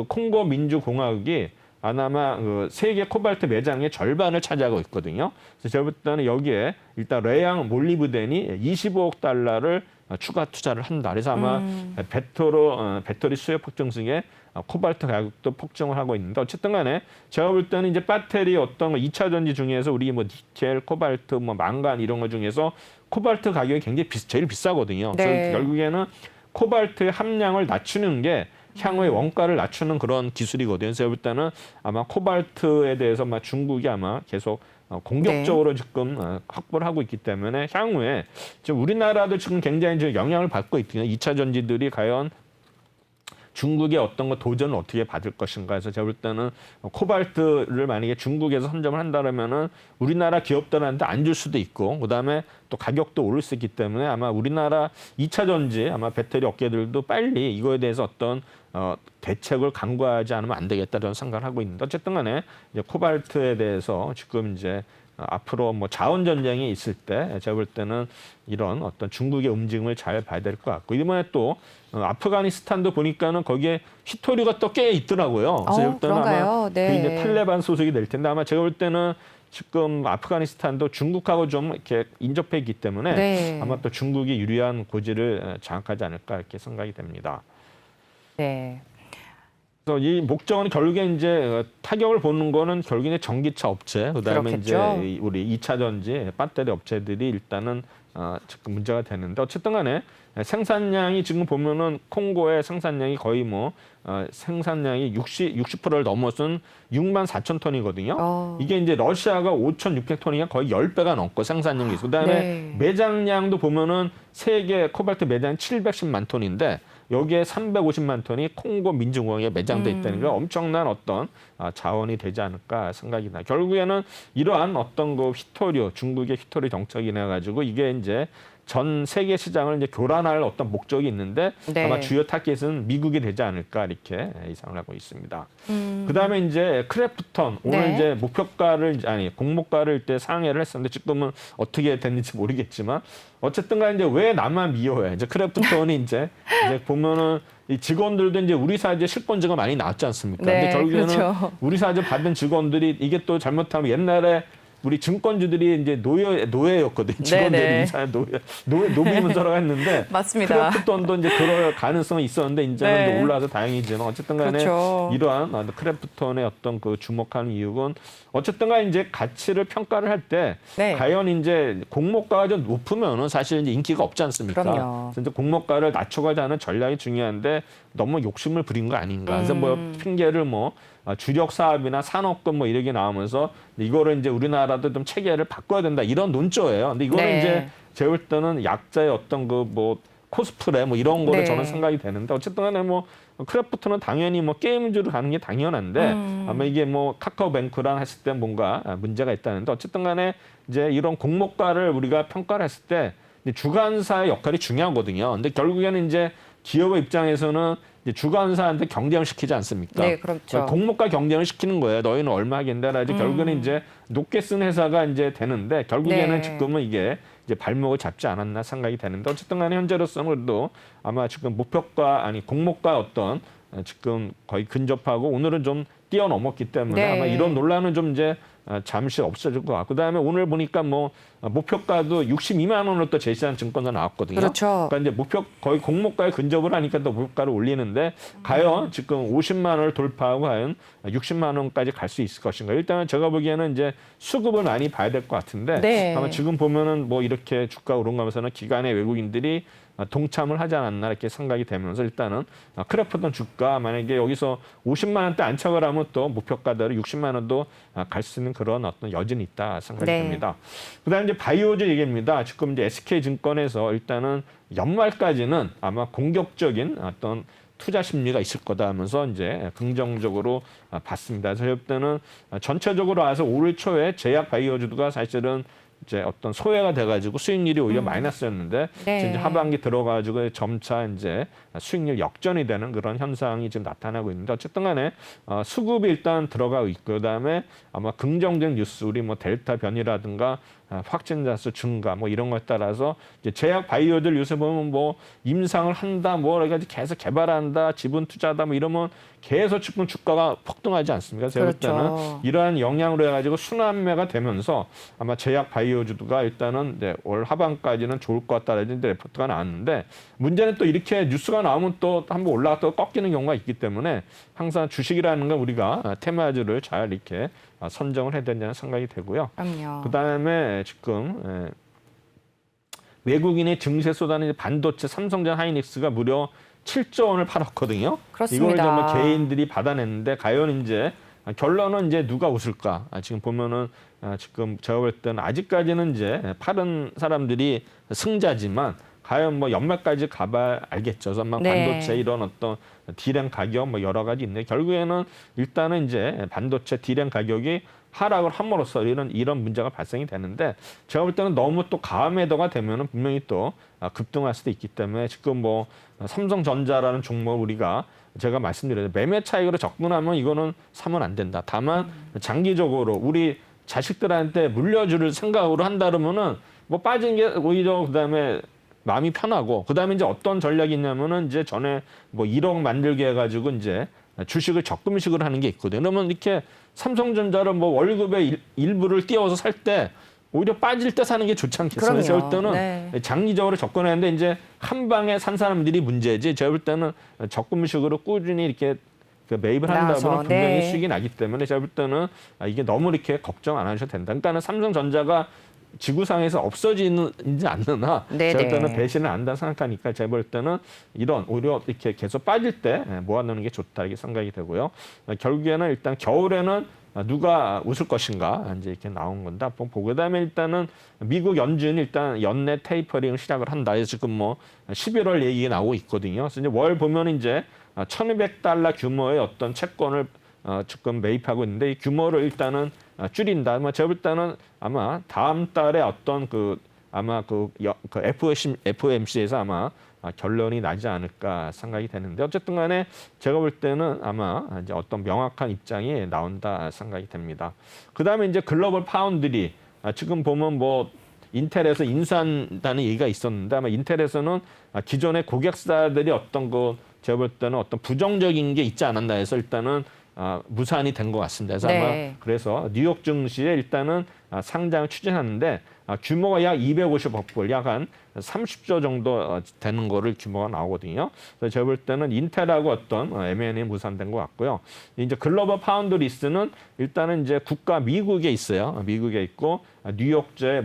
콩고 민주공화국이 아마 그 세계 코발트 매장의 절반을 차지하고 있거든요. 그래서 제가 볼 때는 여기에 일단 레양 몰리브덴이 25억 달러를 추가 투자를 한다. 그래서 아마 배터리 수요 폭증 중에 코발트 가격도 폭증을 하고 있는데 어쨌든 간에 제가 볼 때는 이제 배터리 어떤 2차 전지 중에서 우리 뭐 니켈, 코발트, 뭐 망간 이런 거 중에서 코발트 가격이 굉장히 제일 비싸거든요. 네. 그래서 결국에는 코발트의 함량을 낮추는 게 향후에 원가를 낮추는 그런 기술이거든요. 그래서 볼 때는 아마 코발트에 대해서 중국이 아마 계속 공격적으로 지금 확보를 하고 있기 때문에 향후에 지금 우리나라도 지금 굉장히 지금 영향을 받고 있거든요. 2차 전지들이 과연 중국의 어떤 거 도전을 어떻게 받을 것인가 해서 제가 볼 때는 코발트를 만약에 중국에서 선점을 한다면은 우리나라 기업들한테 안 줄 수도 있고 그다음에 또 가격도 오를 수 있기 때문에 아마 우리나라 2차 전지 아마 배터리 업계들도 빨리 이거에 대해서 어떤 대책을 강구하지 않으면 안 되겠다는 생각을 하고 있는데 어쨌든 간에 이제 코발트에 대해서 지금 이제 앞으로 뭐 자원 전쟁이 있을 때 제가 볼 때는 이런 어떤 중국의 움직임을 잘 봐야 될 것 같고 이번에 또 아프가니스탄도 보니까는 거기에 히토류가 또 꽤 있더라고요. 그래서 볼 때는 그런가요? 아마 네. 그게 이제 탈레반 소속이 될 텐데 아마 제가 볼 때는 지금 아프가니스탄도 중국하고 좀 이렇게 인접해 있기 때문에 네. 아마 또 중국이 유리한 고지를 장악하지 않을까 이렇게 생각이 됩니다. 네. 그래서 이 목적은 결국에 이제 타격을 보는 거는 결국에 전기차 업체, 그다음에 그렇겠죠. 이제 우리 2차 전지 배터리 업체들이 일단은 지금 문제가 되는데 어쨌든 간에 생산량이 지금 보면은 콩고의 생산량이 거의 뭐 생산량이 60%를 넘어선 6만 4천 톤이거든요. 이게 이제 러시아가 5,600톤이니까 거의 10배가 넘고 생산량이 있고 그다음에 네. 매장량도 보면은 세계 코발트 매장 710만 톤인데 여기에 350만 톤이 콩고 민주공화국에 매장돼 있다는 게 엄청난 어떤 자원이 되지 않을까 생각이 나. 결국에는 이러한 어떤 그 히토류, 중국의 히토류 정책이 나가지고 이게 이제 전 세계 시장을 이제 교란할 어떤 목적이 있는데 네. 아마 주요 타겟은 미국이 되지 않을까 이렇게 예상을 하고 있습니다. 그다음에 이제 크래프톤 오늘 네. 이제 목표가를 공모가를 이때 상회를 했었는데 지금은 어떻게 됐는지 모르겠지만 어쨌든 간에 이제 왜 나만 미워해? 이제 크래프톤이 이제 보면은 이 직원들도 이제 우리사제 실권제가 많이 나왔지 않습니까? 네, 근데 결국에는 그렇죠. 우리사제 받은 직원들이 이게 또 잘못하면 옛날에 우리 증권주들이 이제 노예였거든요. 직원들이 네네. 이사회 노비 문서라고 했는데 맞습니다. 크래프톤도 이제 그럴 가능성이 있었는데 이제는 네. 이제 올라와서 다행이지만 어쨌든 간에 그렇죠. 이러한 크래프톤의 어떤 그 주목하는 이유는 어쨌든 간에 이제 가치를 평가를 할 때 네. 과연 이제 공모가가 좀 높으면은 사실 이제 인기가 없지 않습니까? 그럼요. 그래서 이제 공모가를 낮춰가자는 전략이 중요한데 너무 욕심을 부린 거 아닌가. 그래서 뭐 핑계를 뭐 주력 사업이나 산업군 뭐 이렇게 나오면서 이거를 이제 우리나라도 좀 체계를 바꿔야 된다 이런 논조예요. 근데 이거는 네. 이제 제가 볼 때는 약자의 어떤 그 뭐 코스프레 뭐 이런 거로 네. 저는 생각이 되는데 어쨌든 간에 뭐 크래프트는 당연히 뭐 게임주로 가는 게 당연한데 아마 이게 뭐 카카오뱅크랑 했을 때 뭔가 문제가 있다는데 어쨌든 간에 이제 이런 공모가를 우리가 평가를 했을 때 주관사의 역할이 중요하거든요. 근데 결국에는 이제 기업의 입장에서는 이제 주관사한테 경쟁을 시키지 않습니까? 네, 그렇죠. 공모가 경쟁을 시키는 거예요. 너희는 얼마 하겠다. 이제 결국에는 이제 높게 쓴 회사가 이제 되는데 결국에는 네. 지금은 이게 이제 발목을 잡지 않았나 생각이 되는데 어쨌든 간에 현재로서는 그래도 아마 지금 목표가 공모가 어떤 지금 거의 근접하고 오늘은 좀 뛰어넘었기 때문에 네. 아마 이런 논란은 좀 이제 잠시 없어질 것 같고 그다음에 오늘 보니까 뭐 목표가도 62만 원으로 또 제시한 증권사 나왔거든요. 그렇죠. 그러니까 이제 목표 거의 공모가에 근접을 하니까 또 목표가를 올리는데 과연 지금 50만 원을 돌파하고 과연 60만 원까지 갈 수 있을 것인가? 일단은 제가 보기에는 이제 수급을 많이 봐야 될 것 같은데 네. 아마 지금 보면은 뭐 이렇게 주가 오른가면서는 기관의 외국인들이 동참을 하지 않았나 이렇게 생각이 되면서 일단은 크래프톤 주가 만약에 여기서 50만 원대 안착을 하면 또 목표가대로 60만 원도 갈 수 있는 그런 어떤 여진이 있다 생각이 네. 됩니다. 그다음에 이제 바이오즈 얘기입니다. 지금 이제 SK증권에서 일단은 연말까지는 아마 공격적인 어떤 투자 심리가 있을 거다 하면서 이제 긍정적으로 봤습니다. 그래서 그때는 전체적으로 와서 올 초에 제약 바이오주가 사실은 이제 어떤 소외가 돼가지고 수익률이 오히려 마이너스였는데 네. 이제 하반기 들어가지고 점차 이제 수익률 역전이 되는 그런 현상이 지금 나타나고 있는데 어쨌든 간에 수급이 일단 들어가고 있고 그다음에 아마 긍정적 뉴스 우리 뭐 델타 변이라든가 확진자 수 증가 뭐 이런 것에 따라서 이제 제약 바이오들 요새 보면 뭐 임상을 한다 뭐 여러 가지 계속 개발한다 지분 투자다 뭐 이러면 계속 지금 주가가 폭등하지 않습니까? 제가 볼 때는 그렇죠. 이러한 영향으로 해가지고 순환매가 되면서 아마 제약 바이오주가 일단은 이제 올 하반까지는 좋을 것 같다라는 레포트가 나왔는데 문제는 또 이렇게 뉴스가 나오면 또 한번 올라갔다가 꺾이는 경우가 있기 때문에 항상 주식이라는 건 우리가 테마주를 잘 이렇게 선정을 해야 된다는 생각이 되고요. 그럼요. 그다음에 지금 외국인의 증세 쏟아내는 반도체 삼성전 하이닉스가 무려 7조 원을 팔았거든요. 그렇습니다. 이걸 정말 개인들이 받아냈는데 과연 이제 결론은 이제 누가 웃을까? 지금 보면은 지금 제가 볼 때는 아직까지는 이제 팔은 사람들이 승자지만 과연 뭐 연말까지 가봐야 알겠죠. 그래서 막 네. 반도체 이런 어떤 D램 가격 뭐 여러 가지 있는데 결국에는 일단은 이제 반도체 D램 가격이 하락을 함으로써 이런 문제가 발생이 되는데 제가 볼 때는 너무 또 가매도가 되면은 분명히 또 급등할 수도 있기 때문에 지금 뭐 삼성전자라는 종목 우리가 제가 말씀드려요. 매매 차익으로 접근하면 이거는 사면 안 된다. 다만 장기적으로 우리 자식들한테 물려줄 생각으로 한다 그러면은 뭐 빠진 게 오히려 그다음에 마음이 편하고 그다음에 이제 어떤 전략이 있냐면은 이제 전에 뭐 1억 만들게 해가지고 이제 주식을 적금식으로 하는 게 있거든요. 그러면 이렇게 삼성전자를 뭐 월급의 일부를 띄워서 살 때 오히려 빠질 때 사는 게 좋지 않겠어요? 제가 볼 때는 네. 장기적으로 접근했는데 이제 한 방에 산 사람들이 문제지. 제가 볼 때는 적금식으로 꾸준히 이렇게 매입을 한다 나와서, 보면 분명히 네. 수익이 나기 때문에 제가 볼 때는 이게 너무 이렇게 걱정 안 하셔도 된다. 그러니까는 삼성전자가 지구상에서 없어지는지 않느나 네네. 제가 볼 때는 배신을 안 한다 생각하니까 제가 볼 때는 이런 오히려 이렇게 계속 빠질 때 모아놓는 게 좋다 이렇게 생각이 되고요. 결국에는 일단 겨울에는 누가 웃을 것인가 이제 이렇게 나온 건데 한번 보고 그다음에 일단은 미국 연준 일단 연내 테이퍼링을 시작을 한다. 그래서 지금 뭐 11월 얘기가 나오고 있거든요. 그래서 이제 월 보면 이제 $1,200 규모의 어떤 채권을 지금 매입하고 있는데 이 규모를 일단은 줄인다. 뭐 제가 볼 때는 아마 다음 달에 어떤 아마 FOMC에서 아마 결론이 나지 않을까 생각이 되는데 어쨌든 간에 제가 볼 때는 아마 이제 어떤 명확한 입장이 나온다 생각이 됩니다. 그다음에 이제 글로벌 파운드리 지금 보면 뭐 인텔에서 인수한다는 얘기가 있었는데 아마 인텔에서는 기존의 고객사들이 어떤 제가 볼 때는 어떤 부정적인 게 있지 않았나 해서 일단은 무산이 된 것 같습니다. 그래서 네. 아마 그래서 뉴욕 증시에 일단은 상장을 추진하는데 규모가 약 250억 불, 약 한 30조 정도 되는 거를 규모가 나오거든요. 그래서 제가 볼 때는 인텔하고 어떤 M&A 무산된 것 같고요. 이제 글로벌 파운드리스는 일단은 이제 국가 미국에 있어요. 미국에 있고 뉴욕제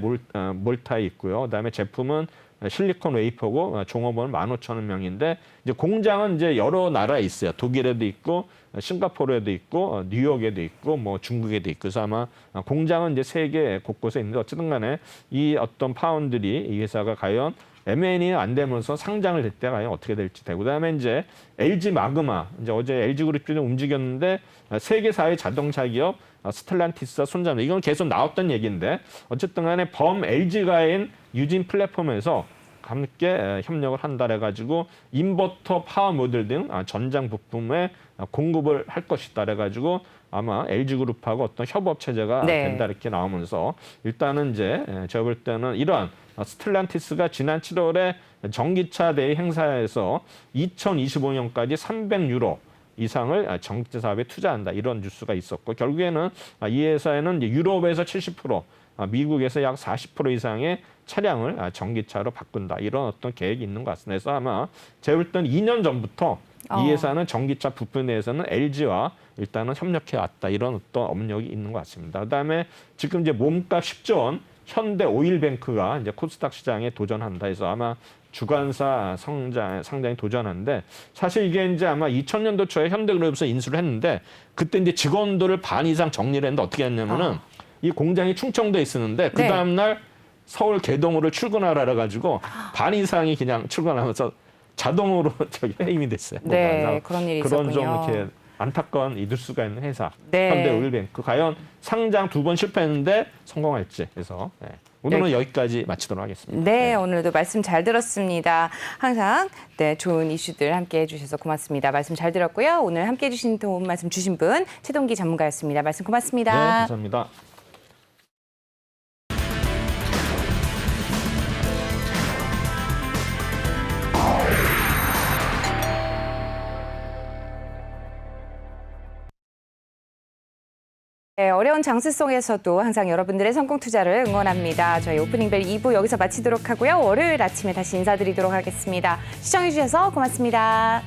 몰타에 있고요. 그다음에 제품은 실리콘 웨이퍼고 종업원은 15,000명인데 이제 공장은 이제 여러 나라에 있어요. 독일에도 있고 싱가포르에도 있고 뉴욕에도 있고 뭐 중국에도 있고 그래서 아마 공장은 이제 세계 곳곳에 있는데 어쨌든 간에 이 어떤 파운드리 이 회사가 과연 M&A 안 되면서 상장을 될 때 과연 어떻게 될지 되고 그다음에 이제 LG 마그마 이제 어제 LG 그룹이 좀 움직였는데 세계사의 자동차 기업 스텔란티스와 손잡는 이건 계속 나왔던 얘기인데 어쨌든 간에 범 LG가인 유진 플랫폼에서 함께 협력을 한다 해가지고 인버터 파워 모듈 등 전장 부품에 공급을 할 것이다 해가지고 아마 LG그룹하고 어떤 협업 체제가 네. 된다 이렇게 나오면서 일단은 이제 제가 볼 때는 이러한 스텔란티스가 지난 7월에 전기차 대회 행사에서 2025년까지 300유로 이상을 전기차 사업에 투자한다 이런 뉴스가 있었고 결국에는 이 회사에는 이제 유럽에서 70% 미국에서 약 40% 이상의 차량을 전기차로 바꾼다 이런 어떤 계획이 있는 것 같습니다. 그래서 아마 제가 볼 때는 2년 전부터 이 회사는 전기차 부품에 대해서는 LG와 일단은 협력해 왔다 이런 어떤 업력이 있는 것 같습니다. 그다음에 지금 이제 몸값 10조 원 현대 오일뱅크가 이제 코스닥 시장에 도전한다 해서 아마 주관사 상장에 도전하는데 사실 이게 이제 아마 2000년도 초에 현대그룹에서 인수를 했는데 그때 이제 직원들을 반 이상 정리를 했는데 어떻게 했냐면은 이 공장이 충청도에 있었는데 그 네. 다음날 서울 개동으로 출근하라 그래가지고 반 이상이 그냥 출근하면서 자동으로 저기 해임이 됐어요. 네, 그래서 그런 일이 그런 좀 있었군요. 이렇게 안타까운 잊을 수가 있는 회사 네. 현대오일뱅크 과연 상장 2번 실패했는데 성공할지 그래서 오늘은 여기까지 마치도록 하겠습니다. 네, 오늘도 말씀 잘 들었습니다. 항상 좋은 이슈들 함께 해주셔서 고맙습니다. 말씀 잘 들었고요. 오늘 함께 해주신 도움 말씀 주신 분 최동기 전문가였습니다. 말씀 고맙습니다. 네, 감사합니다. 네, 어려운 장세 속에서도 항상 여러분들의 성공 투자를 응원합니다. 저희 오프닝벨 2부 여기서 마치도록 하고요. 월요일 아침에 다시 인사드리도록 하겠습니다. 시청해주셔서 고맙습니다.